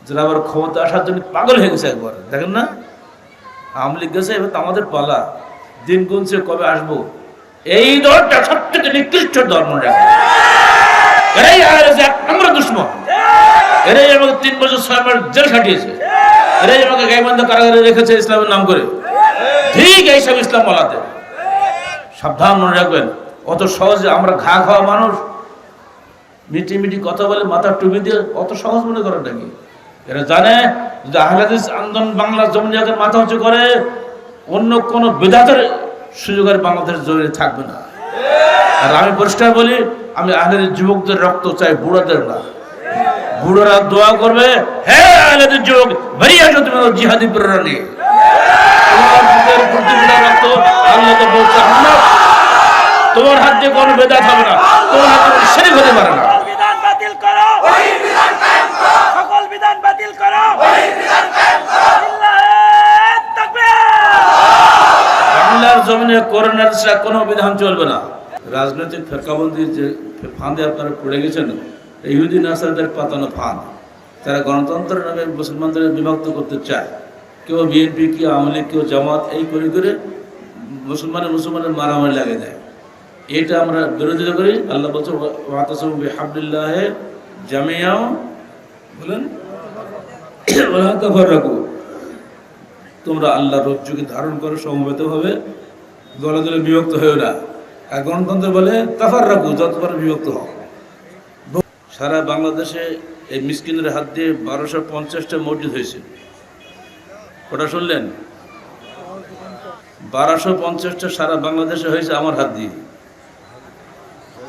যারা আবার ক্ষমতা আসার জন্য পাগল হয়ে গেছে একবার, দেখেন না আওয়ামী লীগ গেছে, এবার তো আমাদের পালা, দিন গুনছে কবে আসবো। এই দলটা সব থেকে নিকৃষ্ট দল মনে রাখে, এরাই আমরা দুশ্মন, এরাই আমাকে 3 বছর 6 মাস জেল খাটিয়েছে, এরাই আমাকে গাইবান্ধা কারাগারে রেখেছে ইসলামের নাম করে। ঠিক এইসব ইসলাম বলাতে সাবধান মনে রাখবেন। অত সহজে আমরা ঘা খাওয়া মানুষ, মিটি মিটি কথা বলে মাথার টুপি দিয়ে, অত সহজ মনে করেন নাকি? এরা জানে যদি আহলে হাদিস আন্দোলন বাংলার জমিন জায়গায় মাথা উঁচু করে, অন্য কোন বিধাতের সুযোগের বাংলাদেশ জমিনে থাকবে না। আর আমি পরিষ্কার বলি, আমি আহলে হাদিস যুবকদের রক্ত চাই, বুড়াদের না। বুড়ারা দোয়া করবে, হে আহলে হাদিস যুবক, ভাইয়া যদি জিহাদি প্রেরণা নিয়ে তোমার হাত দিয়ে কোনো বেদাত হবে না, তোমার হাত দিয়ে শিরক হতে পারে না। বিধান বাতিল করো, ওই বিধান কায়েম করো, সকল বিধান বাতিল করো, ওই বিধান কায়েম করো। আল্লাহু তাকবীর। বাংলার জমিনে করোনার ছাড়া কোনো বিধান চলবে না। রাজনৈতিক ফেরকাবন্দির যে ফাঁদে আপনারা পড়ে গেছেন, ইহুদি নাসারদের পাতানো ফাঁদ। তারা গণতন্ত্রের নামে মুসলমানদের বিভক্ত করতে চায়। কেউ বিএনপি, কেউ আওয়ামী লীগ, কেউ জামাত, এই করে করে মুসলমানের মারামারি লাগে দেয়। এটা আমরা বিরোধিতা করি। আল্লাহ বলছে ওয়াতাসিমু বিহাবলিল্লাহি জামিআন, বলেন ওয়া তাফাররাকু, তোমরা আল্লাহর রজ্জুকে ধারণ করো সমবেতভাবে, দলে দলে বিভক্ত হয়েও না। আর গণতন্ত্র বলে তাফাররাকু, যতবার বিভক্ত হও। সারা বাংলাদেশে এই মিসকিনের হাত দিয়ে 1250টা মসজিদ হয়েছে। ওটা শুনলেন? 1250টা সারা বাংলাদেশে হয়েছে আমার হাত দিয়ে।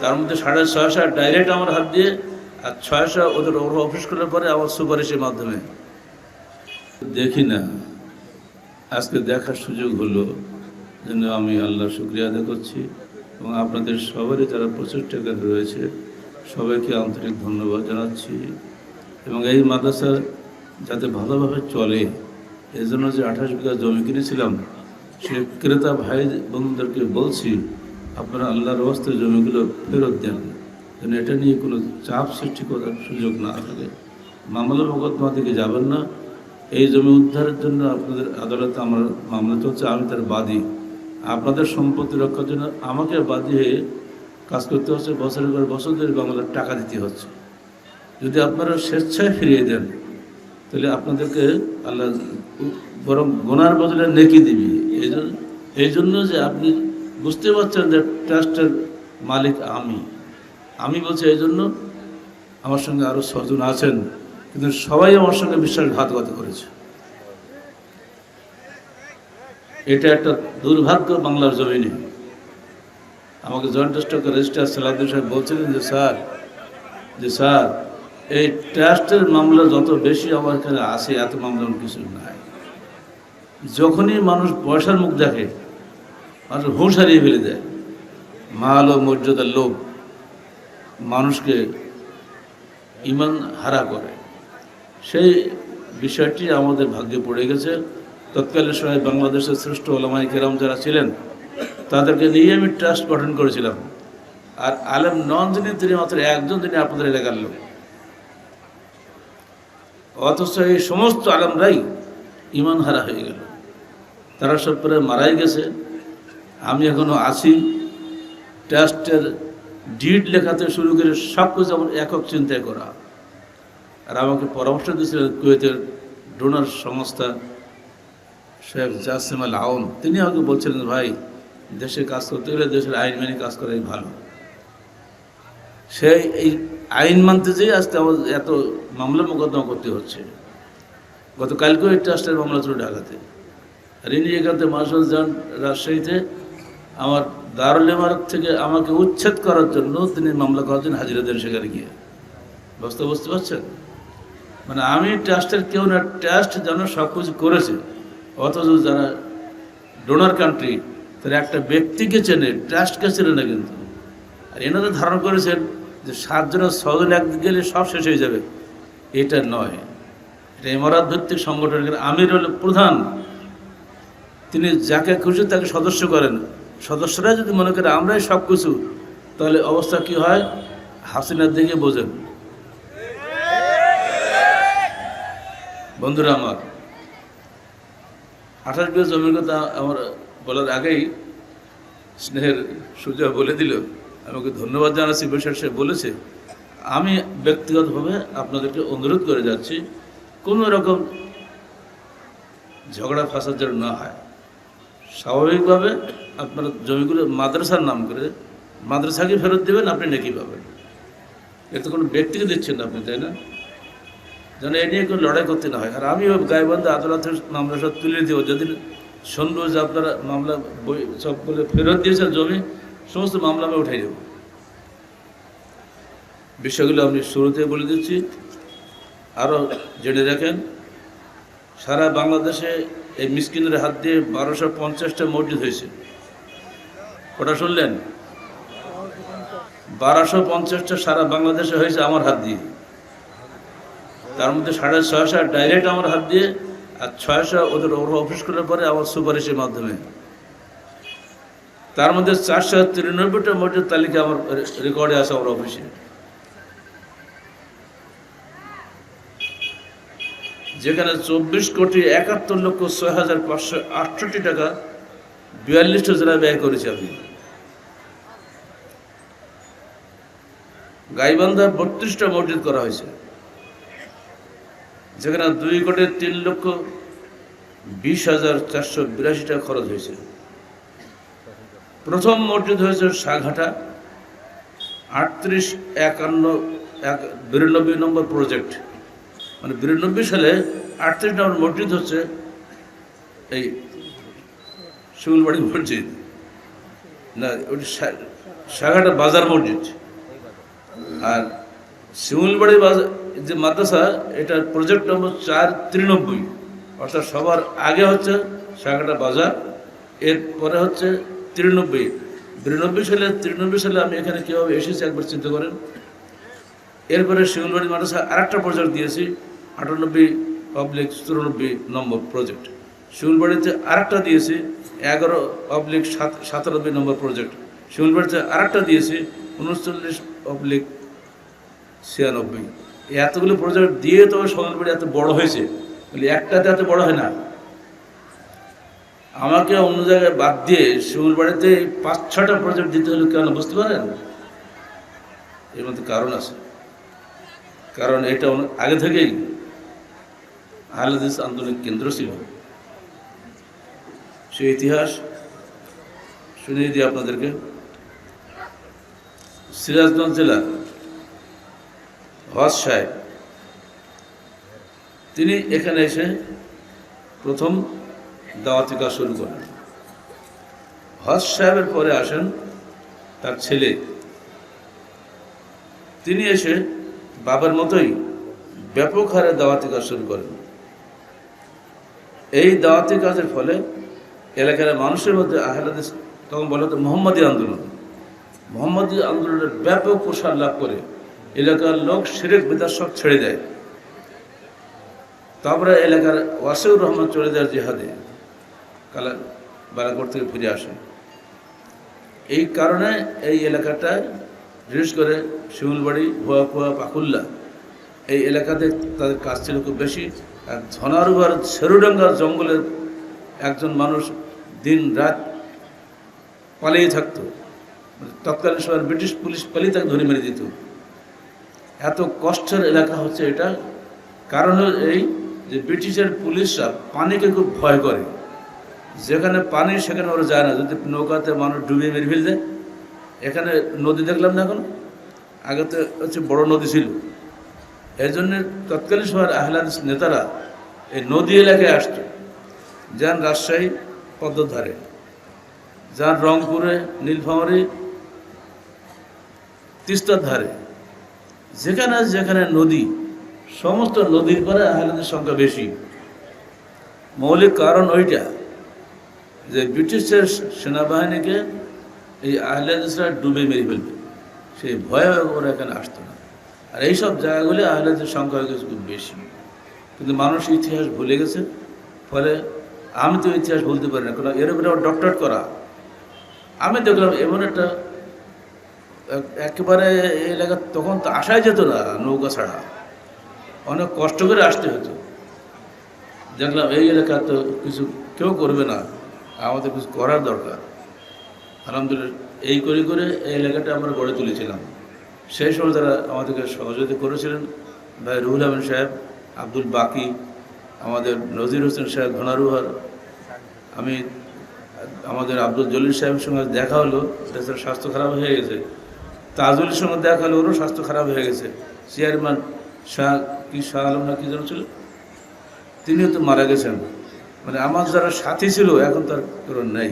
তার মধ্যে 650 ডাইরেক্ট আমার হাত দিয়ে, আর 600 ওদের অফিস করার পরে আমার সুপারিশের মাধ্যমে। দেখি না, আজকে দেখার সুযোগ হলো, জন্য আমি আল্লাহর শুকরিয়া আদায় করছি। এবং আপনাদের সবারই যারা প্রচেষ্টা কেন্দ্র রয়েছে সবাইকে আন্তরিক ধন্যবাদ জানাচ্ছি। এবং এই মাদ্রাসা যাতে ভালোভাবে চলে, এই জন্য যে 28 বিঘা জমি কিনেছিলাম, সে ক্রেতা ভাই বন্ধুদেরকে বলছি, আপনারা আল্লাহর ওয়াস্তে জমিগুলো ফেরত দেন, যেন এটা নিয়ে কোনো চাপ সৃষ্টি করার সুযোগ না থাকে। মামলা মোকদ্দমা দিকে যাবেন না। এই জমি উদ্ধারের জন্য আপনাদের আদালতে আমার মামলা চলছে, আমি তার বাদী। আপনাদের সম্পত্তি রক্ষার জন্য আমাকে বাদী হয়ে কাজ করতে হচ্ছে, বছরের পর বছর ধরে বাংলার টাকা দিতে হচ্ছে। যদি আপনারা স্বেচ্ছায় ফিরিয়ে দেন, তাহলে আপনাদেরকে আল্লাহ বরং গোনার বদলে নেকি দিবি। এই জন্য যে আপনি বুঝতে পারছেন যে ট্রাস্টের মালিক আমি বলছি। এই জন্য আমার সঙ্গে আরও 6 জন আছেন, কিন্তু সবাই আমার সঙ্গে বিশ্বাসঘাতকতা করেছে। এটা একটা দুর্ভাগ্য বাংলার জমিনে। আমাকে জয়েন্ট ট্রাস্টের রেজিস্ট্রার সালাউদ্দিন সাহেব বলছিলেন যে স্যার এই ট্রাস্টের মামলা যত বেশি আমার এখানে আসে, এত মামলা কিছু নাই। যখনই মানুষ পয়সার মুখ দেখে, মানুষ হুঁশ হারিয়ে ফেলে দেয়। মাল ও মর্যাদার লোভ মানুষকে ঈমান হারা করে। সেই বিষয়টি আমাদের ভাগ্যে পড়ে গেছে। তৎকালীন সময় বাংলাদেশের শ্রেষ্ঠ ওলামায়ে কেরাম যারা ছিলেন, তাদেরকে নিয়ে আমি ট্রাস্ট গঠন করেছিলাম। আর আলেম নন যিনি, তিনি মাত্র একজন, তিনি আপনাদের এলাকার লোক। অথচ এই সমস্ত আলেমরাই ঈমান হারা হয়ে গেল। তারা সব প্রায় মারাই গেছে। আমি এখনো আছি। ট্রাস্টের ডিড লেখাতে শুরু করে সব কিছু আমার একক চিন্তায় করা। আর আমাকে পরামর্শ দিয়েছিলেন কুয়েতের ডোনার সংস্থা শেখ জাসিম আল আওন। তিনি আমাকে বলছিলেন, ভাই দেশে কাজ করতে গেলে দেশের আইন মেনে কাজ করাই ভালো। সেই এই আইন মানতে যেয়ে আজকে আমাদের এত মামলা মোকদ্দমা করতে হচ্ছে। গতকালকেও এই ট্রাস্টের মামলা ছিল ঢাকাতে। আর ইনি এখান থেকে মাসুল যান রাজশাহীতে। আমার দারুল ইমারত থেকে আমাকে উচ্ছেদ করার জন্য তিনি মামলা করার জন্য হাজিরা দেন সেখানে গিয়ে। বুঝতে পারছেন? মানে আমি ট্রাস্টের কেউ না, ট্রাস্ট যেন সব কিছু করেছে, অথচ যারা ডোনার কান্ট্রি তারা একটা ব্যক্তিকে চেনে, ট্রাস্টকে চেনে না। কিন্তু আর এনারা ধারণা করেছেন যে 7 জন 6 জন একদিকে গেলে সব শেষ হয়ে যাবে। এটা নয়, এটা ইমারত ভিত্তিক সংগঠনের আমির হল প্রধান। তিনি যাকে খুশি তাকে সদস্য করেন। সদস্যরা যদি মনে করে আমরাই সব কিছু, তাহলে অবস্থা কি হয় হাসিনার দিকে বোঝেন। বন্ধুরা আমার, 28 বিঘা জমির কথা আমার বলার আগেই স্নেহের সুজা বলে দিল। আমাকে ধন্যবাদ জানাচ্ছি, বিষয় সে বলেছে। আমি ব্যক্তিগতভাবে আপনাদেরকে অনুরোধ করে যাচ্ছি, কোনো রকম ঝগড়া ফাসাদ যেন না হয়। স্বাভাবিকভাবে আপনারা জমিগুলো মাদ্রাসার নাম করে মাদ্রাসাকে ফেরত দেবেন, আপনি নেকি পাবেন। এতে কোনো ব্যক্তিকে দিচ্ছেন না আপনি, তাই না? যেন এ নিয়ে কোনো লড়াই করতে না হয়। আর আমিও গাইবান্ধা আদালতের মামলা সব তুলে দেবো, যেদিন শুনবো যে আপনারা মামলা বই সব বলে ফেরত দিয়েছেন জমি, সমস্ত মামলা আমি উঠাই দেব। বিষয়গুলো আমি শুরুতে বলে দিচ্ছি, আরও জেনে রাখেন। সারা বাংলাদেশে এই মিসকিনের হাত দিয়ে 1250টা মসজিদ হয়েছে। ওটা শুনলেন? 1250টা সারা বাংলাদেশে হয়েছে আমার হাত দিয়ে। তার মধ্যে 650 ডাইরেক্ট আমার হাত দিয়ে, আর 600 ওদের অফিস করার পরে আমার সুপারিশের মাধ্যমে। তার মধ্যে 493টা মসজিদ তালিকা আমার রেকর্ডে আছে আমার অফিসে। যেখানে 24,71,06,568 টাকা 42টা জেলায় ব্যয় করেছি আমি। গাইবান্ধা 32টা মসজিদ করা হয়েছে, যেখানে 2,03,20,482 টাকা খরচ হয়েছে। প্রথম মসজিদ হয়েছে সাঘাটা, 38,51,92 নম্বর প্রজেক্ট, মানে 92 সালে 38 নম্বর মসজিদ হচ্ছে এই শিমুলবাড়ি মসজিদ, না ওটি সাঘাটা বাজার মসজিদ। আর শিমুলবাড়ি বাজার যে মাদ্রাসা, এটার প্রজেক্ট নম্বর 493, অর্থাৎ সবার আগে হচ্ছে সাঘাটা বাজার, এরপরে হচ্ছে 93 সালে আমি এখানে কীভাবে এসেছি একবার চিন্তা করেন। এরপরে শিমুলবাড়ি মাদ্রাসা আরেকটা প্রজেক্ট দিয়েছি, 98/94 নম্বর প্রজেক্ট। শিমুলবাড়িতে আরেকটা দিয়েছি, 11/97 নম্বর প্রজেক্ট। শিমুলবাড়িতে আরেকটা দিয়েছি, 39/96। এতগুলো প্রজেক্ট দিয়ে তো শিমুলবাড়ি এত বড় হয়েছে, বলি একটাতে এত বড় হয় না। আমাকে অন্য জায়গায় বাদ দিয়ে শিমুলবাড়িতে 5-6টা প্রজেক্ট দিতে হলে কেন, বুঝতে পারেন? এর মধ্যে কারণ আছে। কারণ এটা আগে থেকেই আহলে হাদিস আন্দোলনের কেন্দ্র ছিল। সেই ইতিহাস শুনিয়ে দিই আপনাদেরকে। সিরাজগঞ্জ জেলার হজ সাহেব, তিনি এখানে এসে প্রথম দাওয়াতি কাজ শুরু করেন। হজ সাহেবের পরে আসেন তার ছেলে, তিনি এসে বাবার মতোই ব্যাপক হারে দাওয়াতি কাজ শুরু করেন। এই দাওয়াতি কাজের ফলে এলাকার মানুষের মধ্যে আহলে হাদিস, তখন বলা হতো মোহাম্মদী আন্দোলন, মোহাম্মদী আন্দোলনের ব্যাপক প্রসার লাভ করে এলাকার লোক শিরক বিদআত সব ছেড়ে দেয়। তারপরে এলাকার ওয়াসিউর রহমান চলে যায় জিহাদে, বালাকোট থেকে ফিরে আসে। এই কারণে এই এলাকাটায় বিশেষ করে শিমুলবাড়ি, ভুয়াকুয়া, পাকুল্লা, এই এলাকাতে তাদের কাজ ছিল খুব বেশি। আর ধনারুবার ছেরুডাঙ্গার জঙ্গলের একজন মানুষ দিন রাত পালিয়ে থাকতো। তৎকালীন সময় ব্রিটিশ পুলিশ পালিয়ে তাকে ধরে মেরে দিত। এত কষ্টের এলাকা হচ্ছে এটা। কারণ এই যে ব্রিটিশের পুলিশরা পানিকে খুব ভয় করে। যেখানে পানি সেখানে ওরা যায় না, যদি নৌকাতে মানুষ ডুবিয়ে মেরে ফেলতে। এখানে নদী দেখলাম না, এখন আগে তো হচ্ছে বড় নদী ছিল। এই জন্য তৎকালীন সময়ের আহলে হাদিস নেতারা এই নদী এলাকায় আসতো, যান রাজশাহী পদ্মার ধারে, যান রংপুরে, নীলফামারী, তিস্তার ধারে, যেখানে যেখানে নদী, সমস্ত নদীর পরে আহলে হাদিস সংখ্যা বেশি। মৌলিক কারণ ওইটা যে ব্রিটিশের সেনাবাহিনীকে এই আহলে হাদিসরা ডুবে মেরে ফেলবে, সেই ভয়ে ওরা এখানে আসতো না। আর এইসব জায়গাগুলি আহলে হাদিসের সংখ্যা হয়ে গেছে খুব বেশি। কিন্তু মানুষ ইতিহাস ভুলে গেছে। ফলে আমি তো ইতিহাস বলতে পারি না, কারণ এর উপরে আমার ডক্টরেট করা। আমি দেখলাম এমন একটা একেবারে এই এলাকা তখন তো আসাই যেত না নৌকা ছাড়া, অনেক কষ্ট করে আসতে হতো। দেখলাম এই এলাকা তো কিছু কেউ করবে না, আমাদের কিছু করার দরকার। আলহামদুলিল্লাহ এই করে করে এই এলাকাটা আমরা গড়ে তুলেছিলাম। সেই সময় যারা আমাদেরকে সহযোগিতা করেছিলেন, ভাই রুহুল আমিন সাহেব, আব্দুল বাকি, আমাদের নজির হোসেন সাহেব ঘনারুহার, আমি আমাদের আব্দুল জলিল সাহেবের সঙ্গে দেখা হলো, দেশের স্বাস্থ্য খারাপ হয়ে গেছে। তাজুলের সঙ্গে দেখা হলো, ওরও স্বাস্থ্য খারাপ হয়ে গেছে। চেয়ারম্যান শাহ আলম না কি যেন ছিল, তিনিও তো মারা গেছেন। মানে আমার যারা সাথী ছিল এখন তার কারণ নেই।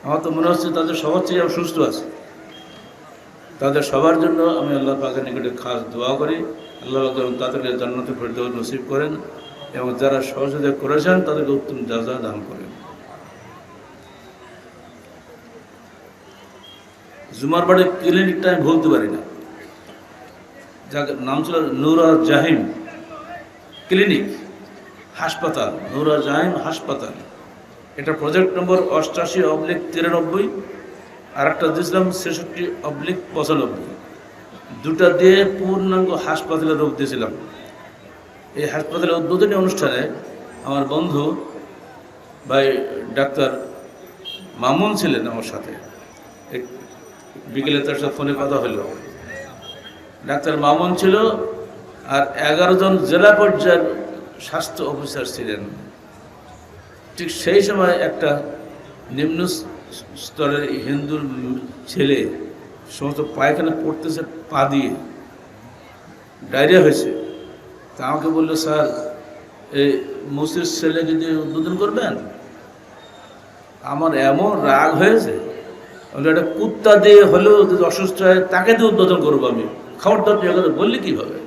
আমার তো মনে হচ্ছে তাদের সবার চেয়ে সুস্থ আছে। তাদের সবার জন্য আমি আল্লাহ পাকের নিকটে খাস দোয়া করি, আল্লাহ পাক তাদেরকে জান্নাতে ফেরদৌস নসিব করেন এবং যারা সহযোগিতা করেছেন তাদেরকে উত্তম জাযা দান করেন। জুমার বাড়ির ক্লিনিকটা আমি ভুলতে পারি না, যার নাম ছিল নূরা জাহিম ক্লিনিক হাসপাতাল, নূরা জাহিম হাসপাতাল। এটা প্রজেক্ট নম্বর 88/93, আর একটা দিয়েছিলাম 66/95। দুটা দিয়ে পূর্ণাঙ্গ হাসপাতালের রূপ দিয়েছিলাম। এই হাসপাতালের উদ্বোধনী অনুষ্ঠানে আমার বন্ধু ভাই ডাক্তার মামুন ছিলেন আমার সাথে। বিকেলে তার সাথে ফোনে কথা হলো। ডাক্তার মামুন ছিল, আর 11 জন জেলা পর্যায়ের স্বাস্থ্য অফিসার ছিলেন। ঠিক সেই সময় একটা নিম্ন স্তরের হিন্দুর ছেলে সমস্ত পায়খানা পড়তেছে পা দিয়ে, ডায়রিয়া হয়েছে। তা আমাকে বললো, স্যার এই মুসির ছেলেকে দিয়ে উদ্বোধন করবেন। আমার এমন রাগ হয়েছে, একটা কুত্তা দিয়ে হলেও যদি অসুস্থ হয় তাকে দিয়ে উদ্বোধন করবো আমি, খবরদার তুই কথা বললি কীভাবে?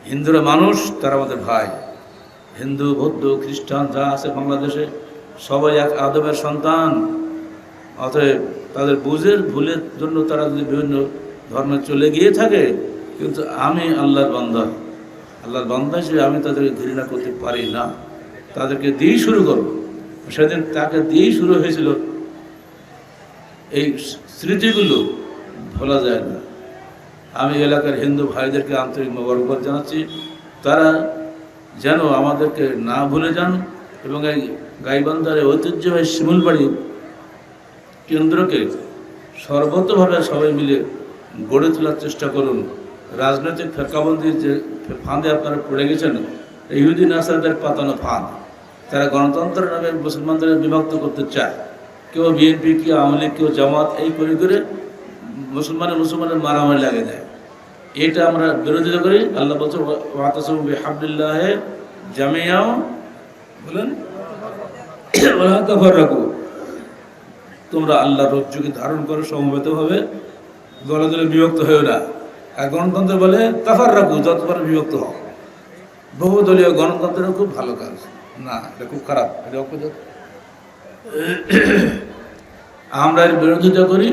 হিন্দুরা মানুষ, তারা আমাদের ভাই। হিন্দু, বৌদ্ধ, খ্রিস্টান যা আছে বাংলাদেশে সবাই এক আদমের সন্তান। অতএব তাদের ভুলের জন্য তারা যদি বিভিন্ন ধর্মে চলে গিয়ে থাকে, কিন্তু আমি আল্লাহর বান্দা হিসেবে আমি তাদেরকে ঘৃণা করতে পারি না, তাদেরকে দিয়েই শুরু করব। সেদিন তাকে দিয়েই শুরু হয়েছিল। এই স্মৃতিগুলো ভোলা যায় না। আমি এলাকার হিন্দু ভাইদেরকে আন্তরিক মোবারকবাদ জানাচ্ছি, তারা যেন আমাদেরকে না ভুলে যান এবং এই গাইবান্ধার ঐতিহ্যবাহী শিমুলবাড়ি কেন্দ্রকে সর্বতভাবে সবাই মিলে গড়ে তোলার চেষ্টা করুন। রাজনৈতিক ফেরকাবন্দির যে ফাঁদে আপনারা পড়ে গেছেন, ইহুদি নাসারদের পাতানো ফাঁদ। তারা গণতন্ত্রের নামে মুসলমানদের বিভক্ত করতে চায়। কেউ বিএনপি, কেউ আওয়ামী লীগ, কেউ জামাত, এই করে করে মুসলমানের মারামারি লাগে দেয়। এটা আমরা বিরোধিতা করি। আল্লাহ বলছে ওয়াতাসিমু বিহাবলিল্লাহি জামিআ, বলেন ওয়ালা তাফাররাকু, তোমরা আল্লাহর রজ্জুকে ধারণ করো সমবেতভাবে, দলে দলে বিভক্ত হয়েও না। আর গণতন্ত্র বলে তাফাররাকু, যতবার বিভক্ত হও। বহুদলীয় গণতন্ত্রের খুব ভালো কাজ না, এটা খুব খারাপ। এটা আমরা এর বিরোধিতা করি।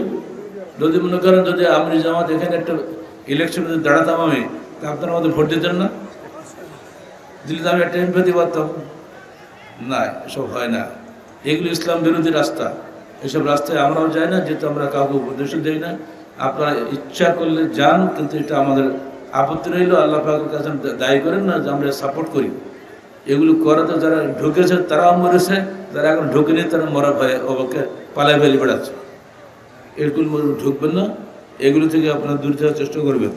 যদি মনে করেন যদি আমি জামাত এখানে একটা ইলেকশনে যদি দাঁড়াতাম আমি, তা আপনারা আমাদের ভোট দিতেন না? দিলে তো আমি একটা এমপি দিতে পারতাম না। এসব হয় না, এগুলো ইসলাম বিরোধী রাস্তা। এসব রাস্তায় আমরাও যাই না, যেহেতু আমরা কাউকে উপদেশ দিই না। আপনারা ইচ্ছা করলে যান, কিন্তু এটা আমাদের আপত্তি রইল। আল্লাহ পাকের কাছে দায়ী করেন না যে আমরা সাপোর্ট করি। এগুলো করাতে যারা ঢুকেছে তারাও মরেছে, যারা এখন ঢুকেনি তারা মরা ভয়ে ওকে পালায় ফেলে বেড়াচ্ছে। এরকম ঢুকবেন না, এগুলো থেকে আপনারা দূরে থাকার চেষ্টা করবেন।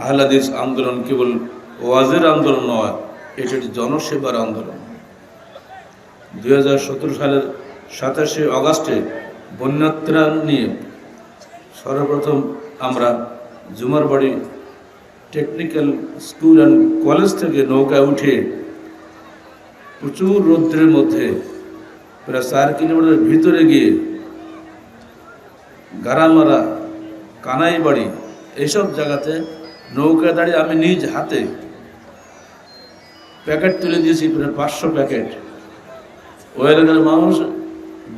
আহলে হাদিস আন্দোলন কেবল ওয়াজের আন্দোলন নয়, এটি একটি জনসেবার আন্দোলন। 2017 সালের 27 আগস্টে বন্যাত্রাণ নিয়ে সর্বপ্রথম আমরা Jumarbari technical school and college থেকে নৌকায় উঠে প্রচুর রৌদ্রের মধ্যে প্রায় 4 কিলোমিটার ভিতরে গিয়ে গারামারা, কানাইবাড়ি এইসব জায়গাতে নৌকা দাঁড়িয়ে আমি নিজ হাতে প্যাকেট তুলে দিয়েছি, প্রায় 500 প্যাকেট। ওই এলাকার মানুষ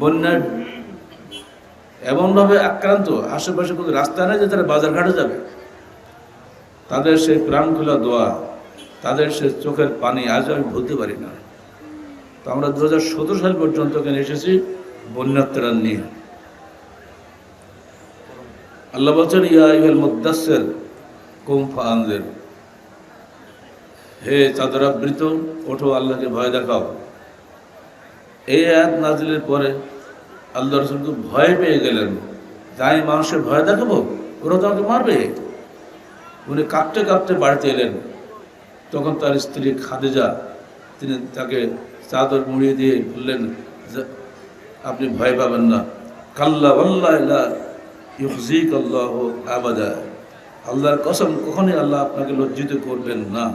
বন্যায় এমনভাবে আক্রান্ত, আশেপাশে কোনো রাস্তা নেই যে তারা বাজার ঘাটে যাবে। তাদের সেই প্রাণ খোলা দোয়া, তাদের সে চোখের পানি আজ আমি ভুলতে পারি না। তো আমরা 2017 সাল পর্যন্ত এখানে এসেছি বন্যাত্রাণ নিয়ে। আল্লাহ বলছেন ইয়া আইয়ুহাল মুদ্দাসসির কুম ফাআনজির, হে চাদরাবৃত, ওঠো, আল্লাহকে ভয় দেখাও। এই আয়াত নাজিলের পরে আল্লাহ রাসূল তো ভয় পেয়ে গেলেন, যাই মানুষের ভয় দেখাবো, ওরা তো আমাকে মারবে। উনি কাঁপতে কাঁপতে বাড়িতে এলেন। তখন তার স্ত্রী খাদিজা, তিনি তাকে চাদর মুড়িয়ে দিয়ে বললেন যে আপনি ভয় পাবেন না, কাল্লা ওয়াল্লাহি লা ইউখজিকাল্লাহু আবাদা, আল্লাহর কসম, কখনই আল্লাহ আপনাকে লজ্জিত করবেন না।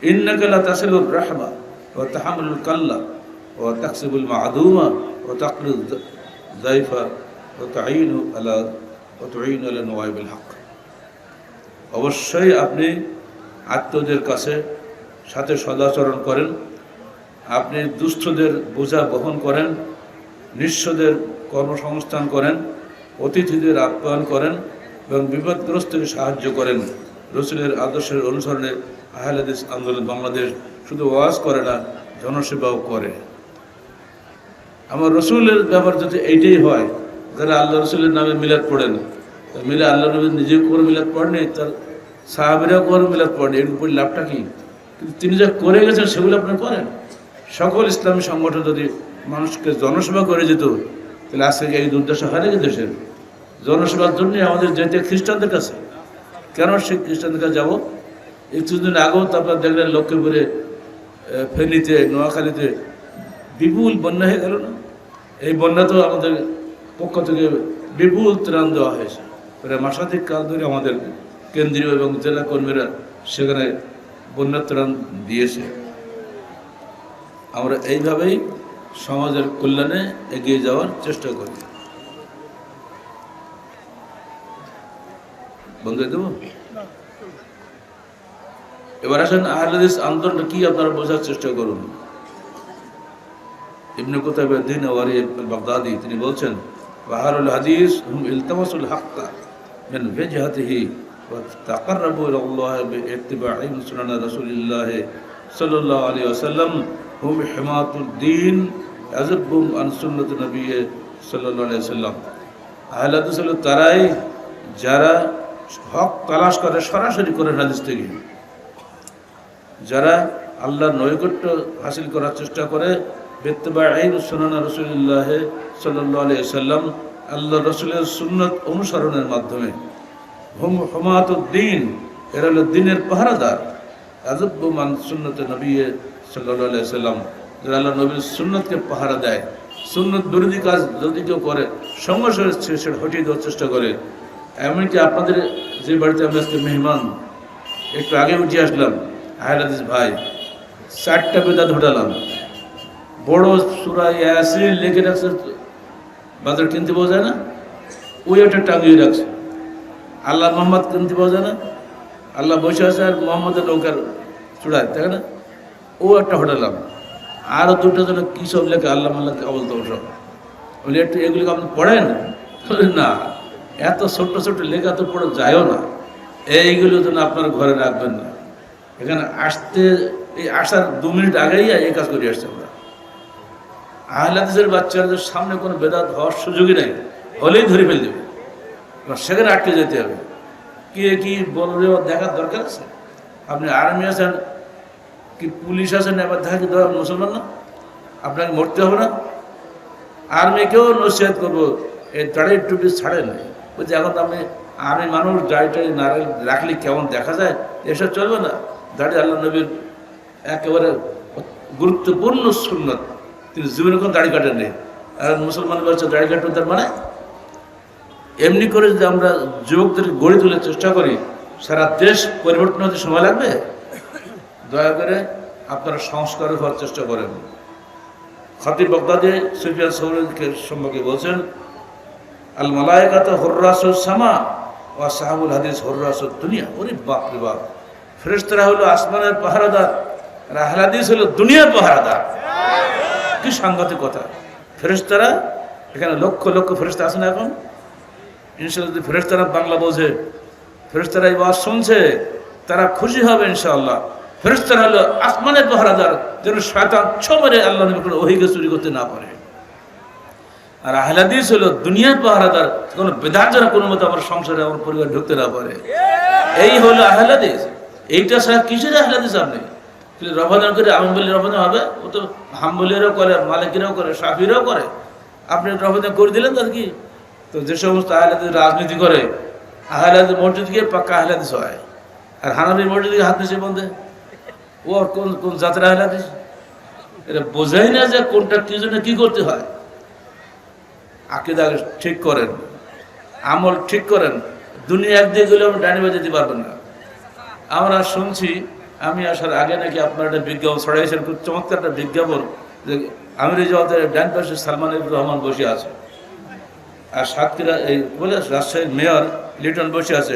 ইন্নাকা লা তাসিলুর রাহমা ওয়া তাহমিলুল কাল্লা ওয়া তাকসিবুল মা'দুমা ওয়া তাকরিদ যায়ফা ওয়া তুঈনু আলা নওয়াইবিল হক। অবশ্যই আপনি আত্মীয়দের কাছে সাথে সদাচরণ করেন, আপনি দুস্থদের বোঝা বহন করেন, নিঃস্বদের কর্মসংস্থান করেন, অতিথিদের আপ্যায়ন করেন এবং বিপদগ্রস্তকে সাহায্য করেন। রসুলের আদর্শের অনুসরণে আহলে হাদিস আন্দোলন বাংলাদেশ শুধু ওয়াজ করে না, জনসেবাও করে। আমার রসুলের ব্যাপার যদি এইটাই হয়, যারা আল্লাহ রসুলের নামে মিলাদ পড়েন, মিলে আল্লাহ নবী নিজে করে মিলাদ পড়েনি, তার সাহাবীরাও করে মিলাদ পড়েনি, এর উপর লাভটা কি? কিন্তু তিনি যা করে গেছেন সেগুলো আপনি করেন। সকল ইসলামী সংগঠন যদি মানুষকে জনসেবা করে যেত, তাহলে আজকে এই দুর্দশা হয় নাকি দেশের? জনসেবার জন্যই আমাদের যেতে খ্রিস্টানদের কাছে। কেন সেই খ্রিস্টানদের কাছে যাবো? এই কিছুদিন আগেও তো আপনার দেখলেন লক্ষ্মীপুরে, ফেনীতে, নোয়াখালীতে বিপুল বন্যা হয়ে গেল না? এই বন্যা তো আমাদের পক্ষ থেকে বিপুল ত্রাণ দেওয়া হয়েছে। প্রায় মাসাধিক কাল ধরে আমাদের কেন্দ্রীয় এবং জেলা কর্মীরা সেখানে বন্যা ত্রাণ দিয়েছে। আমরা এইভাবেই সমাজের কল্যাণে এগিয়ে যাওয়ার চেষ্টা করি। বন্ধ হয়ে দেবো? এবার আসেন আহলে হাদিস আন্দোলনটা কি আপনারা বোঝার চেষ্টা করুন। ইবনে কুতাইবা দ্বীন ওয়ারি আল-বাগদাদি তিনি বলছেন, আহলুল হাদিস হুম ইলতামাসুল হাক্কা মিন ওয়াজহাতিহি ওয়া তাকাররাবু ইলা আল্লাহ বিইত্তিবা'i সুন্নাহ রাসূলিল্লাহ সাল্লাল্লাহু আলাইহি ওয়াসাল্লাম হুম হিমাতুদ দ্বীন আযাবুম আন সুন্নাত নবী সাল্লাল্লাহু আলাইহি ওয়াসাল্লাম। আহলে হাদিস হলো তারাই যারা হক তালাশ করে সরাসরি করে হাদিস থেকে, যারা আল্লাহর নৈকট্য হাসিল করার চেষ্টা করে বিত্তিবা'i সুন্নাহ রাসূলিল্লাহ সাল্লাল্লাহু আলাইহি ওয়াসাল্লাম, আল্লাহ রসুলের সুন্নত অনুসরণের মাধ্যমে। হুম হুমাতুদ দ্বীন, এরা হলো দ্বীনের পাহারাদার। আযাবু মান সুন্নাত নবী সাল্লাল্লাহু আলাইহি ওয়াসাল্লাম, যারা আল্লাহ নবীর সুন্নতকে পাহারা দেয়। সুন্নত বিরোধী কাজ যদি কেউ করে সঙ্গে সঙ্গে সেটা হটিয়ে দেওয়ার চেষ্টা করে। এমনকি আপনাদের যে বাড়িতে আমি আজকে মেহমান, একটু আগে উঠে আসলাম, আহলে হাদিস ভাই 4টা বেদাত ঘটালাম। বড় সূরা ইয়াসিন লিখে রাখছে, বাজার কিনতে পাওয়া যায় না, ওই একটা টাঙিয়ে রাখছে। আল্লাহ মোহাম্মদ কিনতে পাওয়া যায় না, আল্লাহ বসে আছে আর মোহাম্মদের নৌকার চূড়ায়, তাই না? ও একটা ঘটালাম। আরও দুটো যেন কী সব লেখে আল্লাহ মাল্লাহকে অবল সব বলি, একটু এগুলিকে আপনি পড়েন? না, এত ছোট্ট ছোট্ট লেখা তো পড়ে যায়ও না। এইগুলো যেন আপনার ঘরে রাখবেন না। এখানে আসতে, এই আসার 2 মিনিট আগেই এই কাজ করে আসছে আমরা। আহলে হাদিসের বাচ্চাদের সামনে কোনো বেদাত হওয়ার সুযোগই নেই, হলেই ধরে ফেল দেবে, সেখানে আটকে যেতে হবে। কে কি বলবে দেখার দরকার আছে? আপনি আর্মি আছেন কি পুলিশ আছেন, এবার দেখা কি মুসলমান না? আপনাকে মরতে হবে না? আর্মিকেও নসিহত করবো, এই দাড়ি টুপি ছাড়েন। বলছি এখন তো আপনি আর্মি মানুষ দাড়ি টাড়ি না রাখলে কেমন দেখা যায়, এসব চলবে না। দাড়ি আল্লাহ নবীর একেবারে গুরুত্বপূর্ণ সুন্নত, তিনি জীবনে কোনো দাড়ি কাটেন নেই। আর মুসলমান বলছে দাড়ি কাটবেন, তার মানে এমনি করে যদি আমরা যুবকদেরকে গড়ে তোলার চেষ্টা করি, সারা দেশ পরিবর্তন হতে সময় লাগবে। দয়া করে আপনারা সংস্কার হওয়ার চেষ্টা করেন। খতিব বাগদাদি সুফিয়ান সৌরিকে সম্পর্কে বলছেন, আল মালায়েকাতু হুররাসুস সামা ওয়া সাহাবুল হাদিস হুররাসুদ দুনিয়া। ওরে বাপ রে বাপ, ফেরেশতারা হলো আসমানের পাহারাদার, আর আহলে হাদিস হলো দুনিয়ার পাহারাদার। কি সাংঘাতিক কথা! ফেরেশতারা, এখানে লক্ষ লক্ষ ফেরেশতা আছে না এখন? ইনশাআল্লাহ যদি ফেরেশতারা বাংলা বোঝে, ফেরেশতারা এই ওয়াজ শুনছে, তারা খুশি হবে ইনশাআল্লাহ। ফেরেশতারা হলো আসমানের পাহারাদার, যেন শয়তান ছবরে আল্লাহ নবী কোনো ওহীকে চুরি করতে না পারে। আর আহলে হাদিস হলো দুনিয়ার পাহারাদার, কোনো বেদাত যেন কোনো মতো আমার সংসারে, আমার পরিবার ঢুকতে না পারে। এই হলো আহলে হাদিস। এইটা ছাড়া কিসের আহলে হাদিস আপনি? রমাদান করে আমি বলি রমাদান হবে? ও তো হাম্বলিরাও করে, মালিকিরাও করে, শাফিরাও করে। আপনি রমাদান করে দিলেন তার কি? তো যে সমস্ত আহলে হাদিস রাজনীতি করে, আহলে হাদিস মসজিদ গিয়ে পাক্কা আহলে হাদিস হয়, আর হানাফি মসজিদ গিয়ে হাত নিচে বন্ধে, ও কোন কোন জাতের আহলে হাদিস? এটা বোঝাই না যে কোনটা কি জন্য কি করতে হয়। আকীদা ঠিক করেন, আমল ঠিক করেন। দুনিয়া একদিকে গেলে আপনি ডাইনে বাজে দিতে পারবেন না। আমরা শুনছি, আমি আসার আগে নাকি আপনার একটা বিজ্ঞাপন ছড়াইছেন, খুব চমৎকার একটা বিজ্ঞাপন, যে আমির জগতের ডান পাশে সালমান এফ রহমান বসে আছে, আর সাতক্ষীরা এই বলে রাজশাহীর মেয়র লিটন বসে আছে।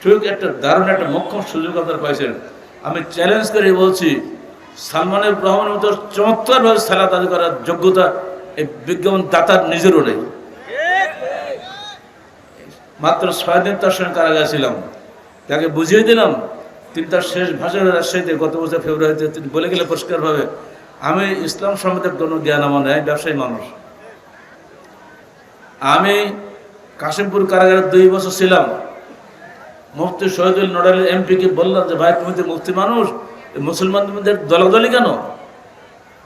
ঠিক একটা দারুণ একটা মোক্ষম সুযোগ আপনারা পাইছেন। আমি চ্যালেঞ্জ করে বলছি, সালমান এফ রহমানের মতো চমৎকারভাবে সালাত আদায় করার যোগ্যতা এই বিজ্ঞাপন দাতার নিজেরও নেই। মাত্র 6 দিন তার সঙ্গে কারাগারে ছিলাম, তাকে বুঝিয়ে দিলাম। তিনি তার শেষ ভাষণ রাজশাহীতে গত বছর ফেব্রুয়ারিতে তিনি বলে গেলে পরিষ্কারভাবে, আমি ইসলাম সম্বন্ধে কোনো জ্ঞান আমার নেই, ব্যবসায়ী মানুষ। আমি কাশিমপুর কারাগারে 2 বছর ছিলাম। মুফতি শহীদুল নোডাল এমপিকে বললাম যে ভাই তুমি তো মুফতি মানুষ, মুসলমানদের দলাদলি কেন?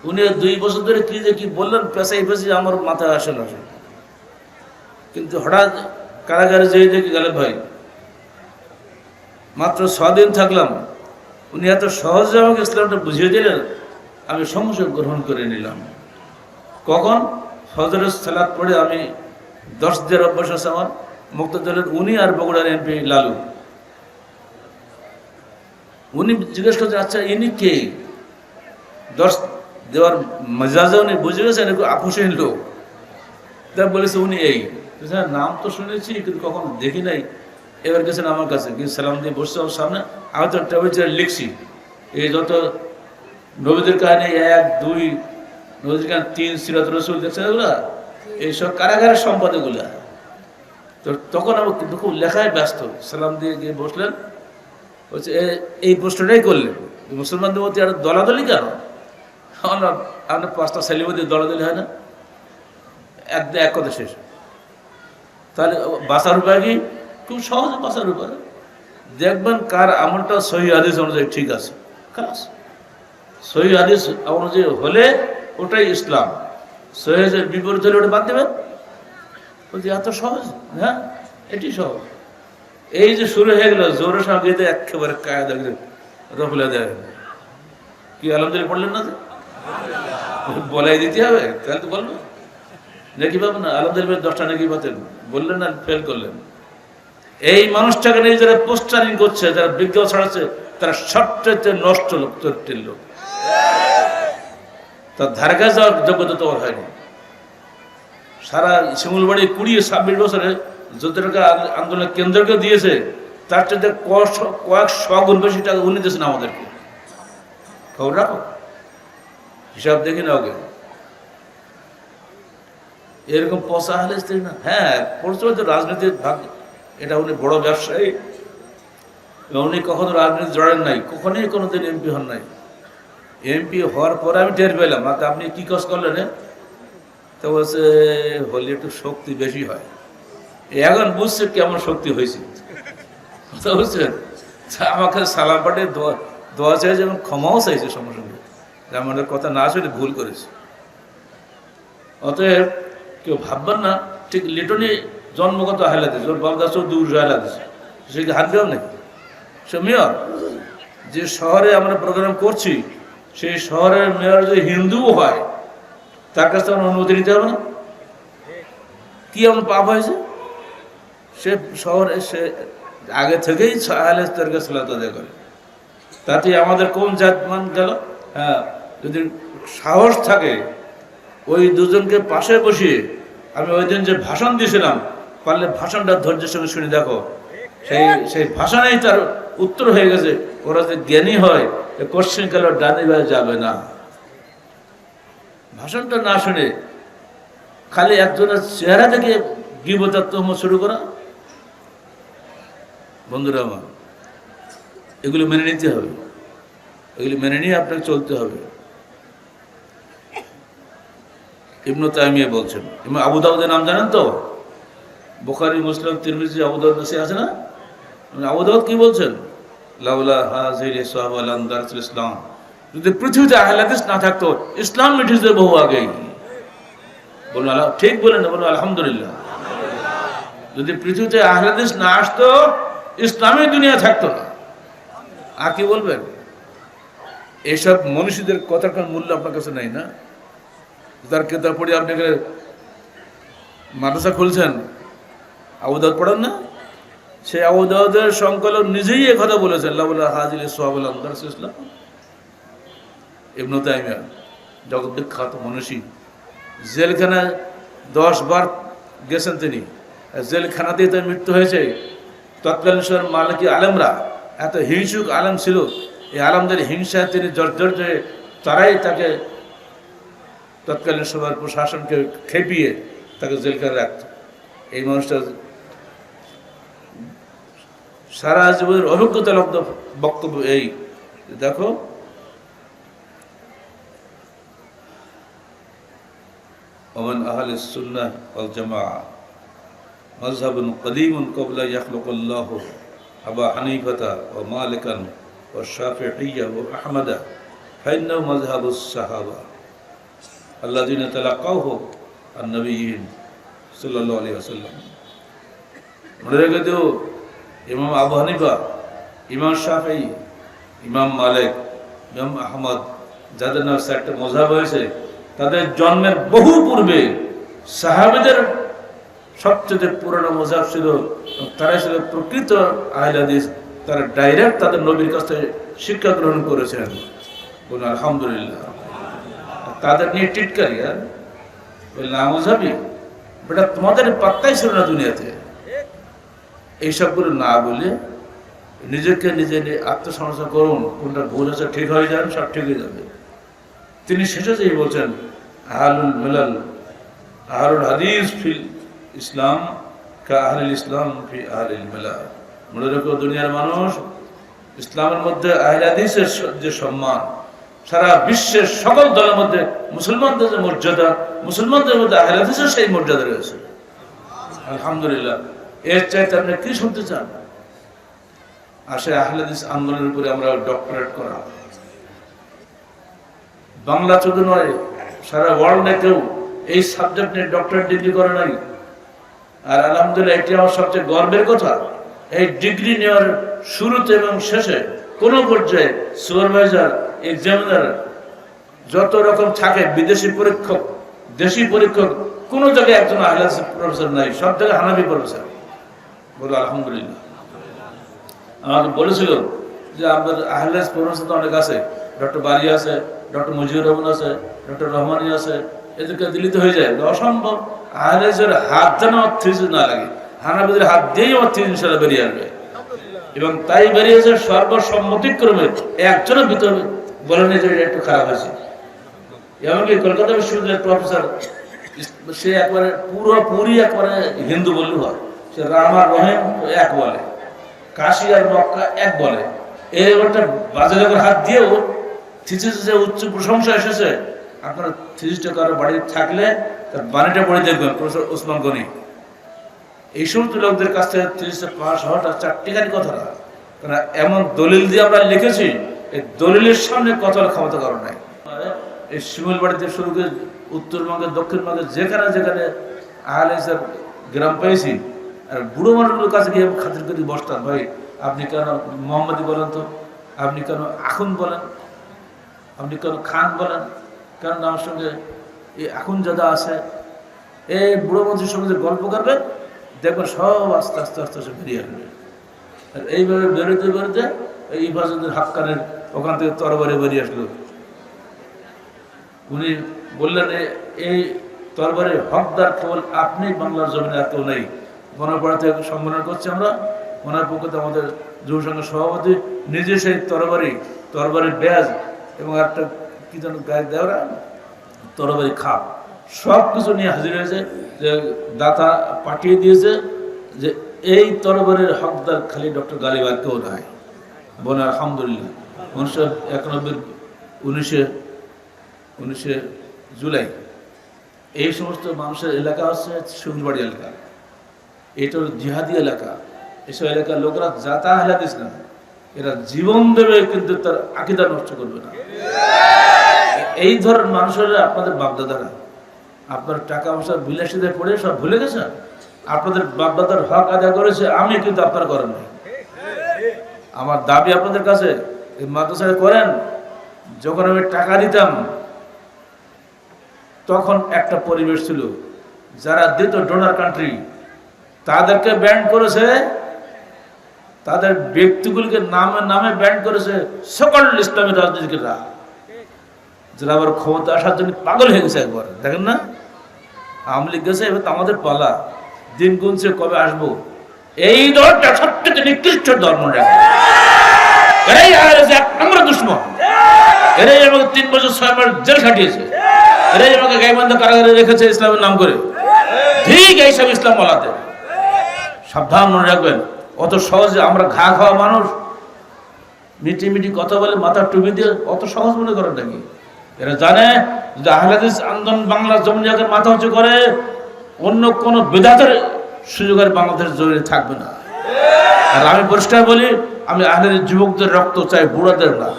উনি 2 বছর ধরে কি যে কি বললেন, পেশাই পেশি আমার মাথায় আসে না। কিন্তু হঠাৎ কারাগারে যেয়ে দেখি গেলেন ভাই, মাত্র 6 দিন থাকলাম, উনি এত সহজে আমাকে ইসলামটা বুঝিয়ে দিলেন, আমি সঙ্গে গ্রহণ করে নিলাম। কখন? ফজরের সালাত পড়ে আমি 10 দিনের অভ্যাস আছে আমার, মুক্তদলের উনি আর বগুড়ার এমপি লালু, উনি জিজ্ঞেস করছেন আচ্ছা ইনি কে? 10 দেওয়ার মজাজে উনি বুঝে গেছেন আপুসহীন লোক। তা বলেছে উনি এই নাম তো শুনেছি কিন্তু কখন দেখি নাই। এবার গেছেন আমার কাছে, কিন্তু সালাম দিয়ে বসছে আমার সামনে। আমি তো টেবিল চেয়ার লিখছি এই যত নবীদের কাহিনী 1, 2, নবীদের কাহিনী 3, সিরাত রসুল দেখছেন এগুলা, এইসব কারাগারের সম্পদ এগুলা। তো তখন আমি কিন্তু খুব লেখায় ব্যস্ত। সালাম দিয়ে গিয়ে বসলেন, বলছে এই প্রশ্নটাই করলেন, মুসলমানদের মধ্যে আর দলাদলি কেন? আপনার 5টা ছেলের মধ্যে দলাদলি হয় না? এক কথা শেষ। তাহলে বাঁচার উপায় কি? খুব সহজে বাঁচার উপায়, দেখবেন কার আমলটা সহি হাদিস অনুযায়ী ঠিক আছে, খালাস। সহি হাদিস অনুযায়ী হলে ওটাই ইসলাম, সহি হাদিসের বিপরীত হলে ওটা বাদ দেবেন। বলছি এত সহজ? হ্যাঁ, এটি সহজ। এই যে শুরু হয়ে গেল জোরের সঙ্গে একেবারে কায়দা রফুলা দেয় কি আলহামদুলিল্লাহ পড়লেন না? বলাই দিতে হবে, তাহলে তো বলবো নাকি পাবেন না? আলহামদুলিল্লাহ 10টা নাকি পাতেন, বললেন না, ফেল করলেন। এই মানুষটাকে নিয়ে যারা পোস্টারিং করছে, যারা বিজ্ঞাপন ছড়াচ্ছে, তারা সবচেয়ে নষ্ট লোক, চরিত্রের লোক। তার ধারে কাছে যাওয়ার যোগ্যতা তোমার হয়নি। সারা শিমুলবাড়ি 20-26 বছরে যত টাকা আন্দোলন কেন্দ্রকে দিয়েছে, তার চাইতে কয়েক গুণ বেশি টাকা উনি দিয়েছেন আমাদেরকে। খবর রাখো, হিসাব দেখি না ওকে। এরকম পচা হলে না, হ্যাঁ পড়তে তো রাজনীতির ভাগ, এটা উনি বড় ব্যবসায়ী, উনি কখনো রাজনীতি জড়েন নাই, কখনোই কোনোদিন এমপি হন নাই। এমপি হওয়ার পরে আমি টের পেলাম, আপনি কি কাজ করলেন? তো বলছে হলে একটু শক্তি বেশি হয়। এখন বুঝছে কেমন শক্তি হয়েছে, বুঝছেন? আমাকে সালাম পাঠিয়ে দোয়া চাইছে এবং ক্ষমাও চাইছে সঙ্গে সঙ্গে, যে আমাদের কথা না শুনে ভুল করেছে। অতএব কেউ ভাববেন না ঠিক লিটনই জন্মগত আহলে হাদিস, ওর বাবা দাস দূর আহলে হাদিস, সে কি হাত দেওয়া নাকি? সে মেয়র। যে শহরে আমরা প্রোগ্রাম করছি সেই শহরের মেয়র যদি হিন্দুও হয়, তার কাছ থেকে অনুমতি নিতে হবে না? কি এমন পাপ হয়েছে? সে শহরে সে আগে থেকেই আহলে হাদিসকে সালাত আদায় করে, তাতে আমাদের কোন জাত মান গেল? হ্যাঁ, যদি সাহস থাকে ওই দুজনকে পাশে বসিয়ে, আমি ওই দিন যে ভাষণ দিয়েছিলাম, পারলে ভাষণটা ধৈর্যের সঙ্গে শুনে দেখো, সেই ভাষণেই তার উত্তর হয়ে গেছে। ওরা যে জ্ঞানী হয়, কোশ্চেন কাল ডানে বায়ে যাবে না। ভাষণটা না শুনে খালি একজনের চেহারা থেকে গীবতার তহমত শুরু করা। বন্ধুরা আমার, এগুলো মেনে নিতে হবে, এগুলি মেনে নিয়ে আপনাকে চলতে হবে। ইবনে তাইমিয়া বলছেন, ইমাম আবু দাউদের নাম জানেন তো? বুখারী, মুসলিম, তিরমিজি, আবু দাউদ নাসাঈ আছে না? আবু দাউদ কি বলছেন, লাউলা হাজির সাহাবা লাম দারসুল ইসলাম, যদি পৃথিবীতে আহলে হাদিস না থাকতো ইসলাম মিটে যেত বহু আগেই। বলুন ঠিক বলেন না, বলুন আলহামদুলিল্লাহ। যদি পৃথিবীতে আহলে হাদিস না আসতো ইসলামী দুনিয়া থাকতো না। আর কি বলবেন? এইসব মনীষীদের কথার কোন মূল্য আপনার কাছে নেই না? তার কিতাব পড়ে আপনি মাদ্রাসা খুলছেন, আবু দাউদ পড়েন না? সেই আবু দাউদের সংকলন নিজেই এ কথা বলেছেন, লাউলা হাজিল সাহাবা লাম দারসুল ইসলাম। ইবনে তাইমিয়া জগৎ বিখ্যাত মনীষী, জেলখানায় 10 বার গেছেন তিনি, জেলখানাতেই তার মৃত্যু হয়েছে। তৎকালীন সময়ের মালিকি আলেমরা এত হিংসুক আলেম ছিল, এই আলেমদের হিংসায় তিনি জর্জরিত হয়ে তারাই তাকে তৎকালীন সময়ের প্রশাসনকে খেপিয়ে তাকে জেলখানায় রাখত। এই মানুষটা সারা জীবনের অভিজ্ঞতা লব্ধ বক্তব্য এই, দেখো ومن أهل السنة والجماعة مذهب قديم قبل يخلق الله أبا حنيفة ومالكا والشافعية وأحمد فإنه مذهب الصحابة الذين تلقوه النبيين صلى الله عليه وسلم. মনে রেখে দিও, ইমাম আবু হানিফা, ইমাম শাফিঈ, ইমাম মালিক, ইমাম আহমদ, যাদের নাম একটা মযহাব হয়েছে, তাদের জন্মের বহু পূর্বে সাহাবীদের সবচেয়ে পুরনো মযহাব ছিল। তারা ছিল প্রকৃত আহলে হাদিস, তারা ডাইরেক্ট তাদের নবীর কাছ থেকে শিক্ষা গ্রহণ করেছেন। বলুন আলহামদুলিল্লাহ। তাদের নিয়ে টিটকারি, আর বললেন মযহাবী বেটা, তোমাদের পাত্তাই ছিল না দুনিয়াতে। এইসবগুলো না বলে নিজেকে নিজে আত্মসমালোচনা করুন, কোনটা ভুল আছে ঠিক হয়ে যাবে, সব ঠিক হয়ে যাবে। তিনি শেষে যেই বলছেন, আহলুল মিলাল আহলুল হাদিস ফিল ইসলাম কা আহলুল ইসলাম ফি আহলিল মিলাল। মনে রেখো দুনিয়ার মানুষ, ইসলামের মধ্যে আহলে হাদিসের যে সম্মান, সারা বিশ্বের সকল দলের মধ্যে মুসলমানদের যে মর্যাদা, মুসলমানদের মধ্যে আহলে হাদিসের সেই মর্যাদা রয়েছে। আলহামদুলিল্লাহ। এর চাইতে আপনি কি শুনতে চান? আর সেই আহলে হাদিস আন্দোলনের উপরে আমরা ডক্টরেট করা, বাংলা শুধু নয়, সারা ওয়ার্ল্ডে কেউ এই সাবজেক্ট নিয়ে ডক্টরেট ডিগ্রি করে নাই। আর আলহামদুলিল্লাহ, এটি আমার সবচেয়ে গর্বের কথা। এই ডিগ্রি নেওয়ার শুরুতে এবং শেষে কোনো পর্যায়ে সুপারভাইজার, এক্সামিনার যত রকম থাকে, বিদেশি পরীক্ষক, দেশি পরীক্ষক, কোনো জায়গায় একজন আহলে হাদিস প্রফেসর নাই, সব জায়গায় হানাফি প্রফেসর। বলো আলহামদুলিল্লাহ। আমাকে বলেছিল যে আপনার আহলে হাদিস প্রফেসর তো অনেক আছে, ডক্টর বারি আছে, ডক্টর মুজিবুর রহমান আছে, ডক্টর রহমানি আছে, এদেরকে দিলিত হয়ে যায়, অসম্ভব। আহলে হাদিসের হাত যেন আমার থিসিস না লাগে, হানাফিদের হাত দিয়েই আমার থিসিস ইনশাআল্লাহ বেরিয়ে আসবে। এবং তাই বেরিয়েছে সর্বসম্মতিক্রমে, একজনের ভিতরে বলেনি যে এটা একটু খারাপ হয়েছে। এমনকি কলকাতা বিশ্ববিদ্যালয়ের প্রফেসর, সে একবারে পুরোপুরি একবারে হিন্দু বললে হয়, সে রাম আর রহিম এক বলে, কাশী আর মক্কা এক বলে। এই একটা বাজারে হাত দিয়েও থিসিসে উচ্চ প্রশংসা এসেছে। আপনার থিসিসটা কারো বাড়ি থাকলে তার বাণীটা পড়ে দেখবেন, প্রফেসর ওসমান গনি। এই সমস্ত লোকদের কাছ থেকে থিসিসে পাস হওয়াটা চারটিখানি কথা না, কারণ এমন দলিল দিয়ে আমরা লিখেছি, এই দলিলের সামনে কথার ক্ষমতা কারণ নাই। এই শিমুল বাড়িতে শুরু করে উত্তরবঙ্গে, দক্ষিণবঙ্গে যেখানে যেখানে আহলে হাদিসের গ্রাম পেয়েছি, আর বুড়ো মানুষগুলোর কাছে গিয়ে খাতির করে বসতাম, ভাই আপনি কেন মোহাম্মদী বলেন তো, আপনি কেন আখুন বলেন, আপনি কেন খান বলেন, কারণ আমার সঙ্গে এই আখুন যাদা আছে। এই বুড়ো মানুষের সঙ্গে যে গল্প করবেন, দেখবেন সব আস্তে আস্তে আস্তে আস্তে বেরিয়ে আসবে। আর এইভাবে বেরোতে বেরোতে এই ইফাজুদ্দিন হাক্কানের ওখান থেকে তরবারি বেরিয়ে আসলো। উনি বললেন, এই তরবারির হকদার কেবল আপনি, বাংলার জমিনে আর কেউ নেই। বনপাড়া থেকে সম্মেলন করছি আমরা, ওনার পক্ষে আমাদের যুব সংঘের সভাপতি নিজে সেই তরবারির ব্যাজ এবং একটা কি যেন গায়ে দেওয়া তরবারি খাপ, সব কিছু নিয়ে হাজির হয়েছে। যে দাতা পাঠিয়ে দিয়েছে যে এই তরবারির হকদার খালি ডক্টর গালিব, আর কেউ নাই। বলে আলহামদুলিল্লাহ। 1991 19 জুলাই এই সমস্ত মানুষের এলাকা হচ্ছে শিমুলবাড়ি এলাকা। এটা হল জিহাদি এলাকা। এসব এলাকার লোকরা যাতা আহলে হাদিস না, এরা জীবন দেবে কিন্তু তার আকীদা নষ্ট করবে না। এই ধরনের মানুষের আপনাদের বাপদাদারা আপনার টাকা পয়সা বিলাসিতে পড়ে সব ভুলে গেছে। আপনাদের বাপদাদার হক আদায় করেছে, আমি কিন্তু আপনারা করেন নাই। আমার দাবি আপনাদের কাছে, এই মাদ্রাসায় করেন। যখন আমি টাকা দিতাম তখন একটা পরিবেশ ছিল, যারা দিত ডোনার কান্ট্রি তাদেরকে ব্যান্ড করেছে, তাদের ব্যক্তিগুলিকে নামে নামে ব্যান্ড করেছে সকল ইসলামী রাজনীতিকরা, যারা আবার ক্ষমতা আসার জন্য পাগল হয়ে গেছে। একবার দেখেন না, আওয়ামী লীগ গেছে, এবার তো আমাদের পালা, দিন গুনছে কবে আসবো। এই দলটা সবচেয়ে নিকৃষ্ট ধর্ম, এরাই আমরা দুশ্মন, এরাই আমাকে 3 বছর 6 মাস জেল খাটিয়েছে, এরাই আমাকে গাইবান্ধা কারাগারে রেখেছে ইসলামের নাম করে। ঠিক এইসব ইসলাম বলাতে সাবধান মনে রাখবেন। অত সহজে আমরা ঘা খাওয়া মানুষ, মিটি মিটি কথা বলে মাথার টুপি দিয়ে অত সহজ মনে করেন নাকি? এরা জানে যে আহলে হাদিস আন্দোলন বাংলার জমিন জায়গার মাথা উঁচু করে, অন্য কোন বিধাতের সুযোগের বাংলাদেশের জমিনে থাকবে না। আর আমি পরিষ্কার বলি, আমি আহলে হাদিস যুবকদের রক্ত চাই, বুড়াদের না।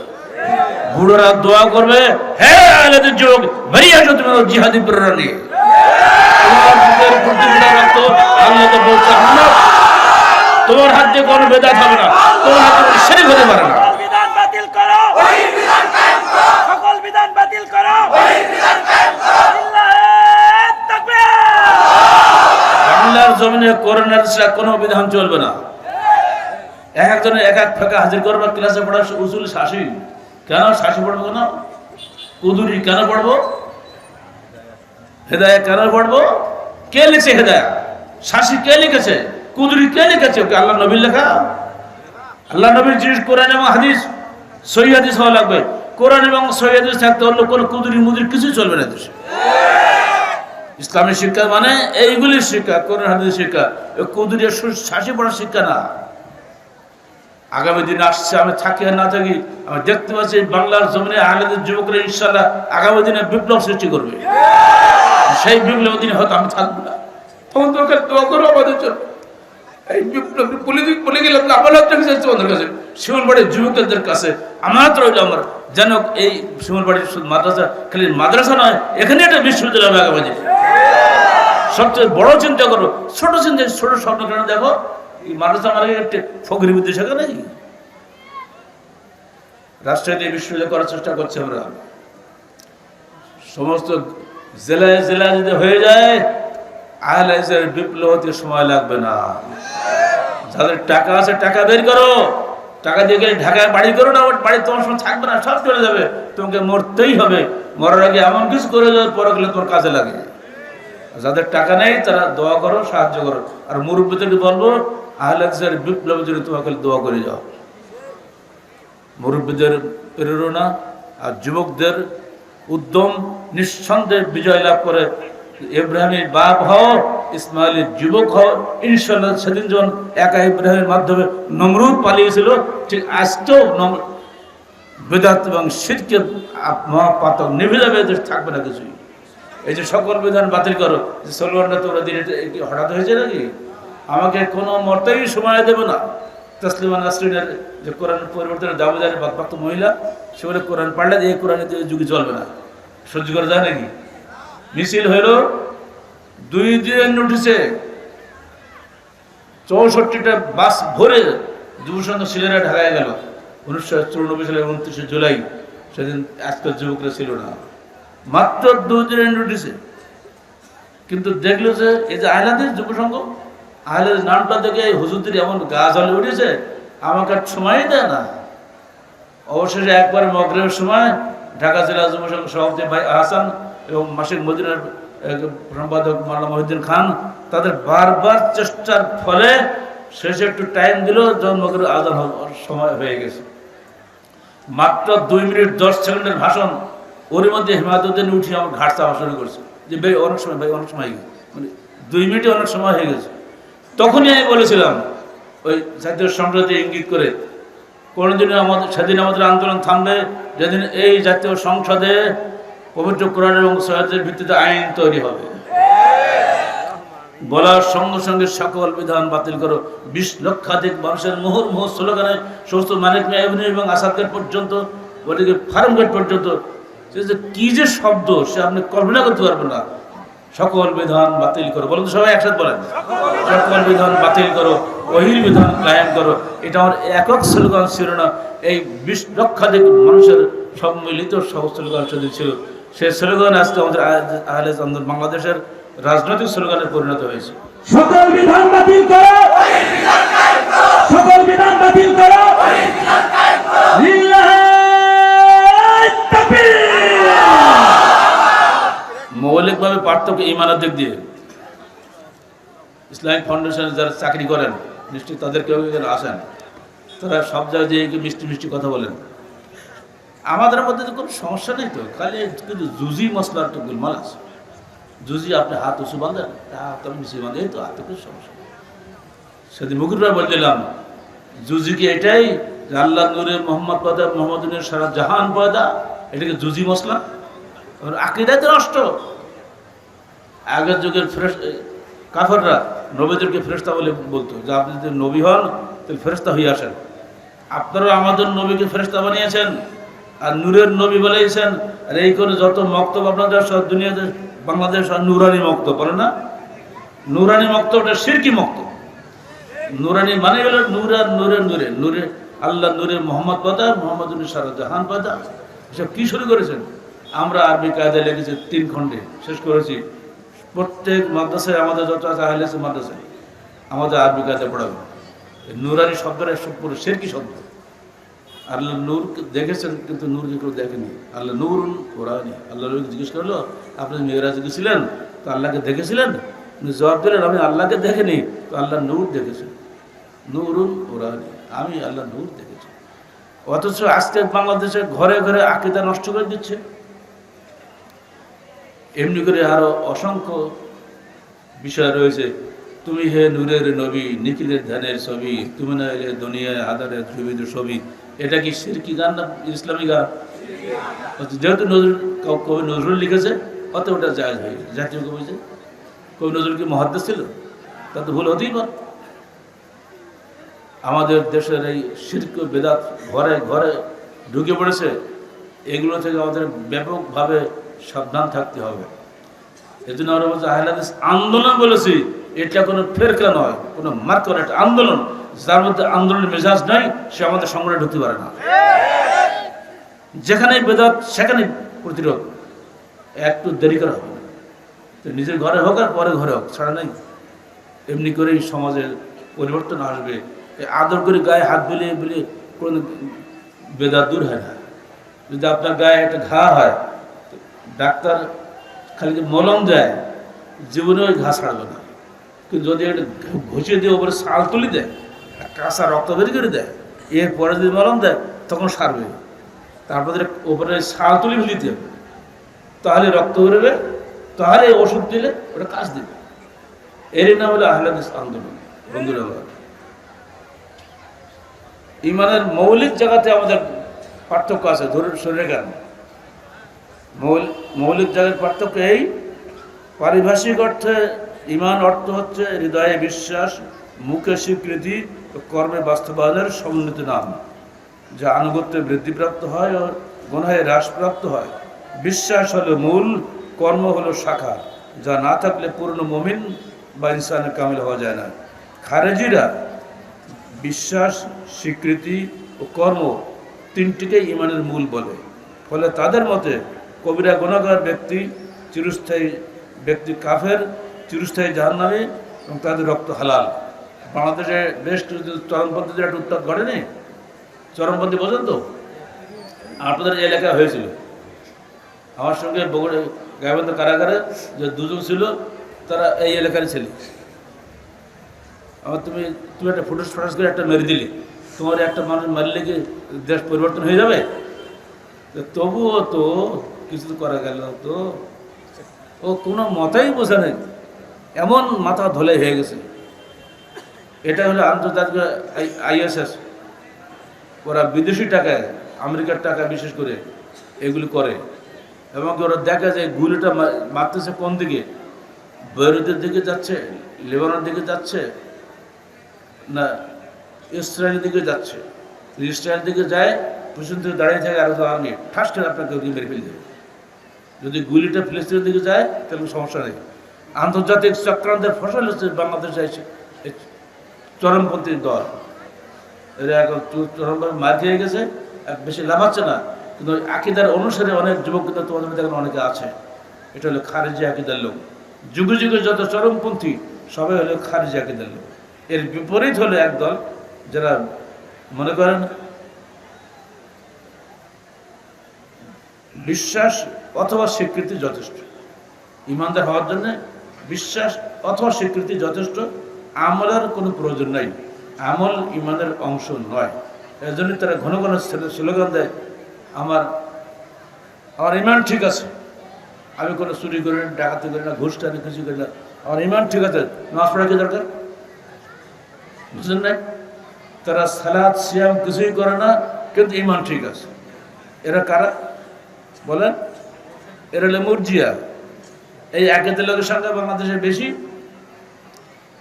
বুড়োরা দোয়া করবে, হে আহলে হাদিস যুবক, বেরিয়ে আসো তুমি জিহাদি প্রেরণা নিয়ে। তোমার বুকের প্রতিটা রক্ত আল্লাহ তো বলছে, তোমার হাত দিয়ে কোনো বেদাত হবে না, তোমার হাত দিয়ে শিরক হতে পারে না। বিধান বাতিল করো, ওই বিধান কায়েম করো, সকল বিধান বাতিল করো, ওই বিধান কায়েম করো। আল্লাহু তাকবীর। বাংলার জমিনে করোনার কোনো বিধান চলবে না। এক একজনের এক এক ফাঁকা হাজির করবো, ক্লাসে পড়ার উসুল শাসি। কেন শাসি পড়বো? কেন কুদুরি কেন পড়বো? হেদায়া কেন পড়বো? কে লিখছে হেদায়া? শাসি কে লিখেছে? কুদুরি কে লিখেছে? ওকে আল্লাহ নবীর লেখা? আল্লাহ নবীর জিনিস কোরআন এবং হাদিস, সহি হাদিস হওয়া লাগবে। কোরআন এবং সহি হাদিস থাকতে হলে কোনো কুদুরি মুদুরি কিছু চলবে না দেশে। ইসলামী শিক্ষা মানে এইগুলির শিক্ষা, কোরআন হাদিস শিক্ষা, কুদুরি শাসি পড়ার শিক্ষা না। আগামী দিন আসছে, আমি থাকি আর না থাকি, আমি দেখতে পাচ্ছি বাংলার জমিনে আহলে হাদিস যুবকরা ইনশাআল্লাহ আগামী দিনে বিপ্লব সৃষ্টি করবে। সেই বিপ্লব দিনে হয়তো আমি থাকবো না। তখন তোকে দোয়া করো আমাদের জন্য। এই বিপ্লব বলে গেলাম না, আমার হাতটা চাইছে আমাদের কাছে, শিমুলবাড়ির যুবকদের কাছে আমার রইল আমার, যেন এই শিমুলবাড়ির শুধু মাদ্রাসা, খালি মাদ্রাসা নয়, এখানে একটা বিশ্ববিদ্যালয় হবে আগামী দিনে। সবচেয়ে বড় চিন্তা করো, ছোট চিন্তা, ছোট স্বপ্ন কেন দেখো। এই মাদ্রাসা মানে একটা ফকির বুদ্ধি শেখা নেই। রাষ্ট্রীয় বিশ্ববিদ্যালয় করার চেষ্টা করছে আমরা। সমস্ত জেলায় জেলায় যদি হয়ে যায়, আহলে হাদিসের বিপ্লব হতে সময় লাগবে না। যাদের টাকা আছে টাকা বের করো, টাকা দিয়ে গেলে ঢাকায় বাড়ি করো না, বাড়ি তোমার সঙ্গে থাকবে না, সব চলে যাবে। তোমাকে মরতেই হবে, মরার আগে এমন কিছু করে যাওয়ার পরে গেলে তোমার কাজে লাগে। যাদের টাকা নেই তারা দোয়া করো, সাহায্য করো। আর মুরব্বীদেরকে বলবো, আহলে হাদিসের বিপ্লবের জন্য তোমাকে দোয়া করে যাও। মুরব্বীদের প্রেরণা আর যুবকদের উদ্যম নিঃসন্দেহে বিজয় লাভ করে। ইব্রাহিমের বাপ হও, ইসমাইলের যুবক হও, ইনশাআল্লাহ। সেদিন যখন একা ইব্রাহিমের মাধ্যমে নমরুদ পালিয়েছিল, ঠিক আজকেও বেদাত এবং শিরকের মহাপাতক নিভে যাবে, থাকবে না কিছুই। এই যে সকল বিধান বাতিল করো, যে সলমানরা তোমরা দিন, এটা হঠাৎ হয়েছে নাকি? আমাকে কোনো মর্তেই সময় দেবে না। তসলিমা নাসরিনের যে কোরআন পরিবর্তনের দাবিদারি বাকবাক্ত মহিলা, সে বলে কোরআন পাল্টে এই কোরআনের যুগে চলবে না। সহ্য করা যায় নাকি? মিছিল হইল 2 দিনের নোটিশে 64টা বাস ভরে যুবসংঘ ছেলেরা ঢাকায় গেল। 1994 সালের 29শে জুলাই, সেদিন আজকের যুবকরা ছিল না, মাত্র 2 দিনের নোটিশে। কিন্তু দেখলো যে এই যে আহলে হাদিস যুবসংঘ, আহলে হাদিস নামটা দেখে হুজুরদের এমন গা জ্বলে উঠেছে, আমাকে আর সময়ই দেয় না। অবশেষে একবার মাগরিবের সময় ঢাকা জেলা যুবসংঘ সভাপতি ভাই আহসান এবং মাসিক মদিনার সম্পাদক মাওলানা মহিউদ্দিন খান, তাদের বারবার চেষ্টার ফলে শেষে একটু টাইম দিল, যখন মাগরিব আযান সময় হয়ে গেছে। মাত্র 2 মিনিট 10 সেকেন্ডের ভাষণ, ওর মধ্যে হেমায়তুদ্দিন উঠে আমার ঘাট চাপা শুরু করছে যে ভাই অনেক সময়, ভাই অনেক সময়, মানে 2 মিনিটে অনেক সময় হয়ে গেছে। তখনই আমি বলেছিলাম, ওই জাতীয় সংসদে ইঙ্গিত করে, কোনোদিনও সেদিন আমাদের আন্দোলন থামবে যেদিন এই জাতীয় সংসদে পবিত্র কোরআন এবং সহিদের ভিত্তিতে আইন তৈরি হবে। বলার সঙ্গে সঙ্গে সকল বিধান বাতিল করো। 20 লক্ষাধিক মানুষের মুহুর্মুহু স্লোগানে সমস্ত মানিক মিয়া এভিনিউ এবং আসাদগেট পর্যন্ত, ওদিকে ফার্মগেট পর্যন্ত, সে যে কি যে শব্দ সে আপনি কল্পনা করতে পারবেন না। সকল বিধান বাতিল করো, বলুন তো সবাই একসাথে বলেন, সকল বিধান বাতিল করো, ওহির বিধান কায়েম করো। এটা আমার একক স্লোগান ছিল না, এই 20 লক্ষাধিক মানুষের সম্মিলিত সব স্লোগান ছিল। সেই স্লোগান আজকে আমাদের আহলে আন্দোলন বাংলাদেশের রাজনৈতিক স্লোগানে পরিণত হয়েছে। সকল বিধান বাতিল করো, সকল বিধান বাতিল করো, লিল্লাহি তাকবীর। মৌলিকভাবে পার্থক্য ইমানের দিক দিয়ে। ইসলামিক ফাউন্ডেশনে যারা চাকরি করেন নিশ্চয়ই তাদের কেউ এখানে আসেন, তারা সব জায়গায় মিষ্টি মিষ্টি কথা বলেন। আমাদের মধ্যে তো কোনো সমস্যা নেই, তো খালি কিন্তু জুজি মশলার তো গুলমাল আছে। জুজি আপনি হাত উঁচু বাঁধেন, হাত আমি নিচে বাঁধে, এই তো হাতে কোনো সমস্যা নেই। সেদিন মুকুররা বলছিলাম জুজি কি এটাই যে আল্লাহ নূরে মোহাম্মদ পয়দা, মোহাম্মদ নূরে সারা জাহান পয়দা, এটাকে জুজি মশলা? আকীদায় তো নষ্ট। আগের যুগের কাফেররা নবীদেরকে ফেরেশতা বলে বলতো, যে আপনি যদি নবী হন তাহলে ফেরেশতা হয়ে আসেন। আপনারা আমাদের নবীকে ফেরেশতা বানিয়েছেন আর নূরের নবী বলেছেন। আর এই করে যত মক্তব আপনাদের সব দুনিয়াতে বাংলাদেশ আর নুরানি মক্তব বলে না, নুরানি মক্তব ওটা শিরকি মক্তব। নুরানি মানে হলো নূর আর নূরের নূরে, নূরে আল্লাহ নূরে মোহাম্মদ পয়দা, মোহাম্মদ সারা জাহান পয়দা। এসব কি শুরু করেছেন? আমরা আরবি কায়দায় লেগেছি 3 খণ্ডে শেষ করেছি। প্রত্যেক মাদ্রাসায় আমাদের যত আছে আহলে হাদিস মাদ্রাসায় আমাদের আরবি কায়দায় পড়াবে। নুরানি শব্দটা সব পুরো শিরকি শব্দ। আল্লাহ নূর দেখেছেন কিন্তু নূরকে কেউ দেখেনি। আল্লাহ নূরুন কোরআনি। আল্লাহ নবীকে জিজ্ঞেস করলো আপনি মেয়েরাজে গেছিলেন তো আল্লাহকে দেখেছিলেন? উনি জবাব দিলেন আমি আল্লাহকে দেখিনি, তো আল্লাহ নূর দেখেছেন। নূরুন কোরআনি, আমি আল্লাহ নূর দেখেছি। অথচ আজকে বাংলাদেশে ঘরে ঘরে আকীদা নষ্ট করে দিচ্ছে। এমনি করে আরো অসংখ্য বিষয় রয়েছে। তুমি হে নূরের নবী, নিখিলের ধ্যানের ছবি, তুমি না এলে দুনিয়ায় আধারের ধ্রুবিত ছবি। এটা কি শিরকি গান না ইসলামী গান? যেহেতু কবি নজরুল লিখেছে অত ওটা জায়েজ হয়ে গেছে। জাতীয় কবি যে কবি নজরুল কি মুহাদ্দিস ছিল? তা তো ভুল হতেই পারে। আমাদের দেশের এই শিরক বেদাত ঘরে ঘরে ঢুকে পড়েছে। এগুলো থেকে আমাদের ব্যাপকভাবে সাবধান থাকতে হবে। এই জন্য আমরা বলছি আহলে হাদিস আন্দোলন বলেছি, এটা কোনো ফেরকা নয়, কোনো মার্কা, একটা আন্দোলন। যার মধ্যে আন্দোলনের মেজাজ নাই সে আমাদের সংগঠনে ঢুকতে পারে না। যেখানে বেদাত সেখানে প্রতিরোধ, একটু দেরি করা হবে না। তো নিজের ঘরে হোক আর পরে ঘরে হোক, ছাড়া নাই। এমনি করেই সমাজের পরিবর্তন আসবে। আদর করে গায়ে হাত বুলিয়ে বুলিয়ে কোনো বেদাত দূর হয় না। যদি আপনার গায়ে একটা ঘা হয়, ডাক্তার খালি মলম দেয়, জীবনে ওই ঘা ছাড়বে না। কিন্তু যদি একটা ঘষিয়ে দিয়ে ওপরে শাল তুলি দেয়, কাঁচা রক্ত বের করে দেয়, এরপরে যদি মলম দেয় তখন সারবে। তারপরে ওপরে শাল তুলি দিতে হবে, তাহলে রক্ত বেরোবে, তাহলে ওষুধ দিলে ওটা কাজ দেবে। এরই নাম হলো আহলে হাদিস আন্দোলন। বন্ধুরা, ইমানের মৌলিক জায়গাতে আমাদের পার্থক্য আছে। ধরুন শরীরে কেন মৌলিক জায়গার পার্থক্য এই, পারিভাষিক অর্থে ইমান অর্থ হচ্ছে হৃদয়ে বিশ্বাস, মুখে স্বীকৃতি ও কর্মে বাস্তবায়নের সমন্বিত নাম, যা আনুগত্যে বৃদ্ধিপ্রাপ্ত হয় ও গুনাহে হ্রাসপ্রাপ্ত হয়। বিশ্বাস হলো মূল, কর্ম হলো শাখা, যা না থাকলে পূর্ণ মুমিন বা ইনসানে কামিল হওয়া যায় না। খারেজিরা বিশ্বাস, স্বীকৃতি ও কর্ম তিনটিকেই ইমানের মূল বলে। ফলে তাদের মতে কবিরা গুনাহগার ব্যক্তি চিরস্থায়ী ব্যক্তি কাফের, চিরস্থায়ী জাহান্নামী এবং তাদের রক্ত হালাল। বাংলাদেশে বেশ চরমপন্থীদের একটা উত্তাপ ঘটেনি? চরমপন্থী বোঝেন তো? আপনাদের এলাকায় হয়েছিল। আমার সঙ্গে বগুড়া গাইবান্ধ কারাগারে যে 2 জন ছিল, তারা এই এলাকারই ছিল। আমার তুমি একটা ফুটস করে একটা মেরে দিলে, তোমার একটা মানুষ মারলে কি দেশ পরিবর্তন হয়ে যাবে? তবুও তো কিছু তো করা গেল, তো ও কোনো মতাই বোঝা নেই, এমন মাথা ধলে হয়ে গেছে। এটা হলো আন্তর্জাতিক ISS, ওরা বিদেশি টাকায়, আমেরিকার টাকা বিশেষ করে এগুলি করে, এবং ওরা দেখে যে গুলিটা মারতেছে কোন দিকে, বৈরুতের দিকে যাচ্ছে, লেবাননের দিকে যাচ্ছে, না ইসরায়েলের দিকে যাচ্ছে। ইসরায়েলের দিকে যায়, পিছন থেকে দাঁড়িয়ে থাকে আরো আর্মি, ঠাস করে আপনাকে মেরে ফেলে দেবে। যদি গুলিটা ফিলিস্তিনের দিকে যায় তাহলে সমস্যা নেই। আন্তর্জাতিক চক্রান্তের ফসল হচ্ছে বাংলাদেশে এসে চরমপন্থী দল। এরা এখন চরমভাবে মার খেয়ে গেছে, বেশি লাফাচ্ছে না, কিন্তু আকিদার অনুসারে অনেক যুবক কিন্তু তোমাদের মধ্যে এখন অনেকে আছে। এটা হলো খারিজি আকিদার লোক। যুগে যুগে যত চরমপন্থী সবাই হলো খারিজি আকিদার লোক। এর বিপরীত হলো একদল যারা মনে করেন বিশ্বাস অথবা স্বীকৃতি যথেষ্ট। ইমানদার হওয়ার জন্য বিশ্বাস অথবা স্বীকৃতি যথেষ্ট, আমলের কোনো প্রয়োজন নাই। আমল ইমানের অংশ নয়। এর জন্য তারা ঘন ঘন স্লোগান দেয়, আমার ইমান ঠিক আছে, আমি কোনো চুরি করি না, ডাকাতি করি না, ঘুষ টানি কিছু করি না, আমার ইমান ঠিক আছে, নামাজ পড়া কি দরকার? বুঝলেন না? তারা সালাত সিয়াম কিছুই করে না, কিন্তু ইমান ঠিক আছে। এরা কারা বলেন? এরা হলো মুরজিয়া। এই একেতে লোকের সংখ্যা বাংলাদেশে বেশি,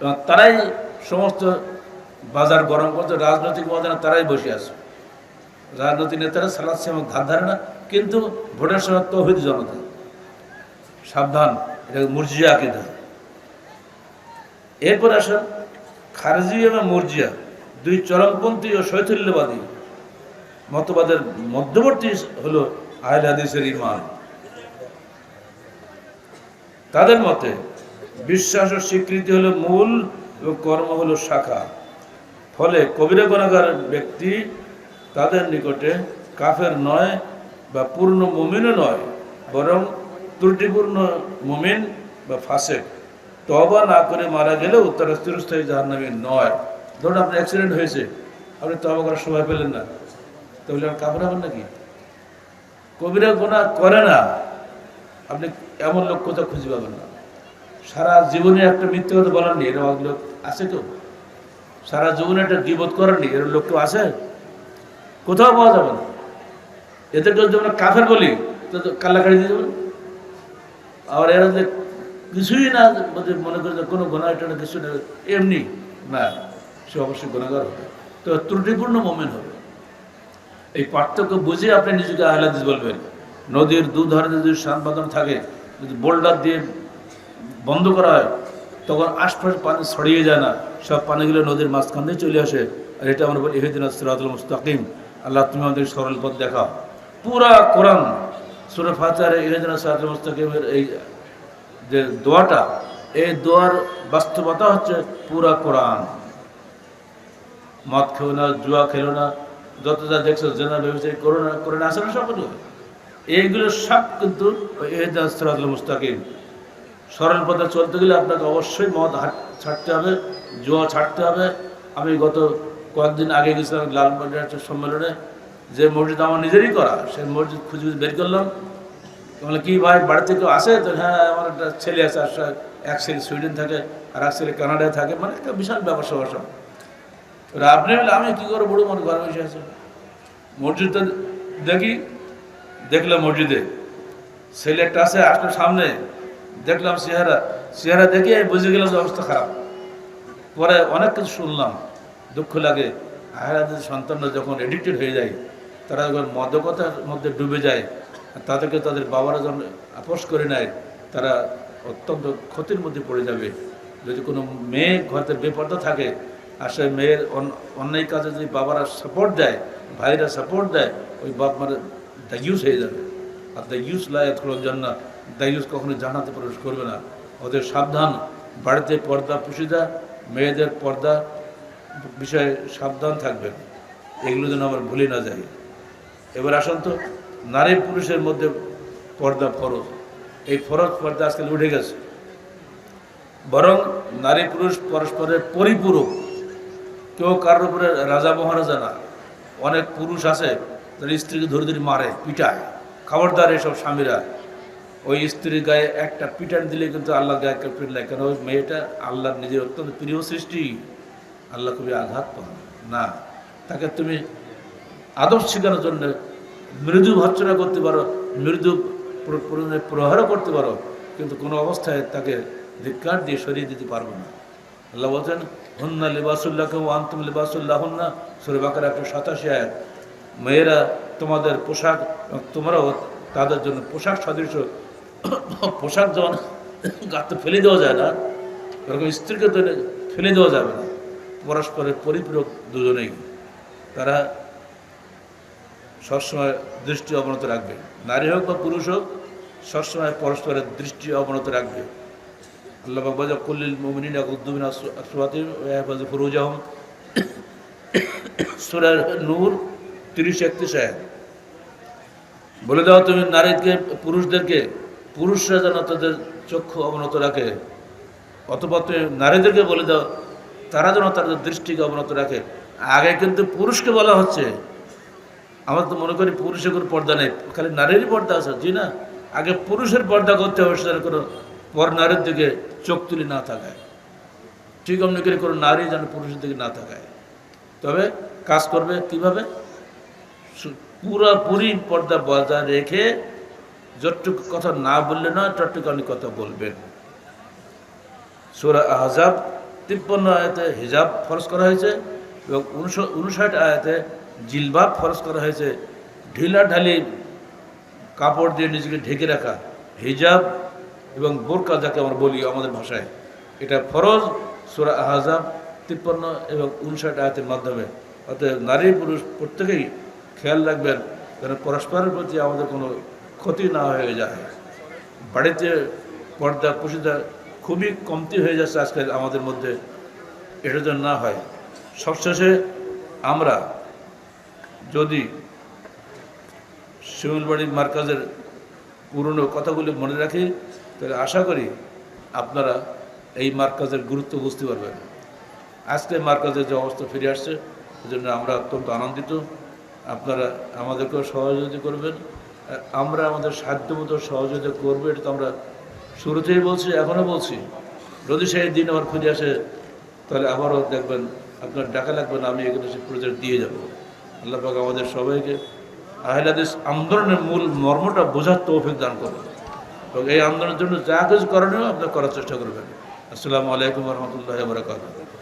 এবং তারাই সমস্ত বাজার গরম করতে, রাজনৈতিক ময়দানে তারাই বসে আছে। রাজনৈতিক নেতারা সালাদ সিয়াম ধার ধারে না, কিন্তু ভোটের সময় তৌহিদ জনতা। সাবধান, এটা মুরজিয়া আকিদা। এরপর আসেন খারেজি এবং মুরজিয়া, দুই চরমপন্থী ও শৈথল্যবাদী মতবাদের মধ্যবর্তী হলো আহলে হাদিসের ঈমান। তাদের মতে বিশ্বাস ও স্বীকৃতি হলো মূল এবং কর্ম হলো শাখা। ফলে কবিরা গুনাহগার ব্যক্তি তাদের নিকটে কাফের নয় বা পূর্ণ মুমিনও নয়, বরং ত্রুটিপূর্ণ মুমিন বা ফাসেক। তওবা না করে মারা গেলেও তারা চিরস্থায়ী জাহান্নামী নয়। ধরুন আপনার অ্যাক্সিডেন্ট হয়েছে, আপনি তওবা করার সময় পেলেন না, তাহলে আর কাফের হবেন নাকি? কবিরা গুনাহ করে না, আপনি এমন লোক কোথাও খুঁজে পাবেন না। সারা জীবনে একটা মিথ্যে কথা বলেননি, এরকম লোক আছে কেউ? সারা জীবনে একটা গীবত করেননি, এরকম লোক কেউ আছে? কোথাও পাওয়া যাবে না। এদেরকে যদি আমরা কাফের বলি তো কাল্লাকাড়ি দিয়ে দেবেন। আবার এরা যে কিছুই না মনে করে যে কোনো গুনাহ এটা কিছু না, এমনি না, সে অবশ্যই গুনাহগার হবে, তো ত্রুটিপূর্ণ মুমিন হবে। এই পার্থক্য বুঝে আপনি নিজেকে আহলে হাদিস বলবেন। নদীর দুধারে যদি শান বাঁধানো থাকে, যদি বোল্ডার দিয়ে বন্ধ করা হয়, তখন আশপাশ পানি ছড়িয়ে যায় না, সব পানিগুলো নদীর মাঝখান দিয়ে চলে আসে। আর এটা আমরা বলি ইহদিনাস সিরাতাল মুস্তাকিম, আল্লাহ তুমি আমাদের সরল পথ দেখাও। পুরা কোরআন সূরা ফাতিহার ইহদিনাস সিরাতাল মুস্তাকিমের এই যে দোয়াটা, এই দোয়ার বাস্তবতা হচ্ছে পুরা কোরআন। মদ খেলো না, জুয়া খেলো না, যত যা দেখছো জেনা ব্যবসায়ী করে না, আসে না সবগুলো, এইগুলো সব কিন্তু ইহদিনাস সিরাতাল মুস্তাকিম। সরল পথে চলতে গেলে আপনাকে অবশ্যই মদ ছাড়তে হবে, জুয়া ছাড়তে হবে। আমি গত কয়েকদিন আগে গেছিলাম লালবাজার একটা সম্মেলনে, যে মসজিদ আমার নিজেরই করা, সেই মসজিদ খুঁজে বের করলাম। বলে কি ভাই বাড়িতে কেউ আসে? তো হ্যাঁ, আমার একটা ছেলে আছে, এক ছেলে সুইডেন থাকে আর এক ছেলে কানাডায় থাকে, মানে একটা বিশাল ব্যবসা বাসা। আপনি বলে আমি কী করে বড় মনে ঘরে বসে আছে। মসজিদটা দেখলাম মসজিদে ছেলে একটা আছে, আসলে সামনে দেখলাম চেহারা দেখে বুঝে গেলাম যে অবস্থা খারাপ। পরে অনেক কিছু শুনলাম, দুঃখ লাগে। আহলে হাদিস সন্তানরা যখন এডিক্টেড হয়ে যায়, তারা যখন মাদকতার মধ্যে ডুবে যায়, তাদেরকে তাদের বাবারা যখন আপোষ করে নেয়, তারা অত্যন্ত ক্ষতির মধ্যে পড়ে যাবে। যদি কোনো মেয়ে ঘরের বেপর্দা থাকে, আর সে মেয়ের অন্যায় কাজে যদি বাবারা সাপোর্ট দেয়, ভাইরা সাপোর্ট দেয়, ওই বাপ মারা দায়ুস হয়ে যাবে। আর দায়ুস লায়াতখুলুল জান্নাহ, দায়ুস কখনো জান্নাতে প্রবেশ করবে না। ওদের সাবধান, বাড়িতে পর্দা পুশিদা, মেয়েদের পর্দা বিষয়ে সাবধান থাকবেন, এগুলো যেন আমার ভুলে না যায়। এবার আসুন তো, নারী পুরুষের মধ্যে পর্দা ফরজ। এই ফরজ পর্দা আজকাল উঠে গেছে, বরং নারী পুরুষ পরস্পরের পরিপূরক। কেউ কারোর উপরে রাজা মহারাজা না। অনেক পুরুষ আছে তার স্ত্রীকে ধরে ধরে মারে, পিটায়। খবরদার এসব স্বামীরা, ওই স্ত্রীর গায়ে একটা পিটান দিলে কিন্তু আল্লাহর গায়ে একটা পিটলাই, কেন ওই মেয়েটা আল্লাহর নিজের অত্যন্ত প্রিয় সৃষ্টি, আল্লাহ খুবই আঘাত পান না। তাকে তুমি আদব শেখানোর জন্য মৃদু ভর্ৎসনা করতে পারো, মৃদু প্রহারও করতে পারো, কিন্তু কোনো অবস্থায় তাকে ধিক্কার দিয়ে সরিয়ে দিতে পারবো না। আল্লাহ বলছেন হুন্না লিবাসুল্লাহকুম ওয়া আনতুম লিবাসুল্লাহুন্না, সূরা বাকারা 187 আয়াত। মেয়েরা তোমাদের পোশাক, তোমরাও তাদের জন্য পোশাক সদৃশ। পোশাক যেমন গাতে ফেলে দেওয়া যায় না, এরকম স্ত্রীকে তো ফেলে দেওয়া যাবে না। পরস্পরের পরিপূরক দুজনেই, তারা সবসময় দৃষ্টি অবনত রাখবে, নারী হোক বা পুরুষ হোক, সবসময় পরস্পরের দৃষ্টি অবনত রাখবে। আল্লাহ বাবা কুল্লিল মুমিনিনা ইয়াগুদ্দু মিন আসওয়াতিহিম ওয়া ইয়াহফাযু ফুরুজাহুম, সূরা নূর 30-31 আয়াত। বলে দাও তুমি নারীকে, পুরুষদেরকে, পুরুষরা যেন তাদের চক্ষু অবনত রাখে, অথবা তুমি নারীদেরকে বলে দাও তারা যেন তাদের দৃষ্টিকে অবনত রাখে। আগে কিন্তু পুরুষকে বলা হচ্ছে, আমরা তো মনে করি পুরুষের কোনো পর্দা নেই, খালি নারীরই পর্দা আছে। জি না, আগে পুরুষের পর্দা করতে হবে, সেটা কোনো পর নারীর দিকে চোখ তুলি না থাকায়। ঠিক অমনি করে কোনো নারী যেন পুরুষের দিকে না থাকায়। তবে কাজ করবে কিভাবে? পুরোপুরি পর্দা বজায় রেখে যতটুকু কথা না বললে না, ততটুকু কথা বলবেন। সূরা আহজাব 53 আয়াতে হিজাব ফরজ করা হয়েছে এবং 59 আয়াতে জিলবাব ফরজ করা হয়েছে। ঢিলাঢালি কাপড় দিয়ে নিজেকে ঢেকে রাখা, হিজাব এবং বোরকা যাকে আমরা বলি আমাদের ভাষায়, এটা ফরজ সূরা আহজাব 53 এবং 59 আয়াতের মাধ্যমে। অতএব নারী পুরুষ প্রত্যেকেই খেয়াল রাখবেন যেন পরস্পরের প্রতি আমাদের কোনো ক্ষতি না হয়ে যায়। বাড়িতে পর্দা পুশিদা খুবই কমতি হয়ে যাচ্ছে আজকাল আমাদের মধ্যে, এটা যেন না হয়। সবশেষে আমরা যদি শিমুলবাড়ি মার্কাজের পুরনো কথাগুলি মনে রাখি, তাহলে আশা করি আপনারা এই মার্কাজের গুরুত্ব বুঝতে পারবেন। আজকে মার্কাজের যে অবস্থা ফিরে আসছে, সেজন্য আমরা অত্যন্ত আনন্দিত। আপনারা আমাদেরকেও সহযোগিতা করবেন, আমরা আমাদের সাধ্যমতো সহযোগিতা করবো। এটা তো আমরা শুরুতেই বলছি, এখনও বলছি। যদি সেই দিন আবার ফিরে আসে, তাহলে আবারও দেখবেন আপনার ডাকা লাগবে না, আমি এখানে সে প্রজেক্ট দিয়ে যাব। আল্লাহ পাক আমাদের সবাইকে আহলে হাদিস আন্দোলনের মূল মর্মটা বোঝার তৌফিক দান করবেন এবং এই আন্দোলনের জন্য যা কিছু করণীয় আপনারা করার চেষ্টা করবেন। আসসালামু আলাইকুম ওয়া রাহমাতুল্লাহি ওয়া বারাকাতুহু।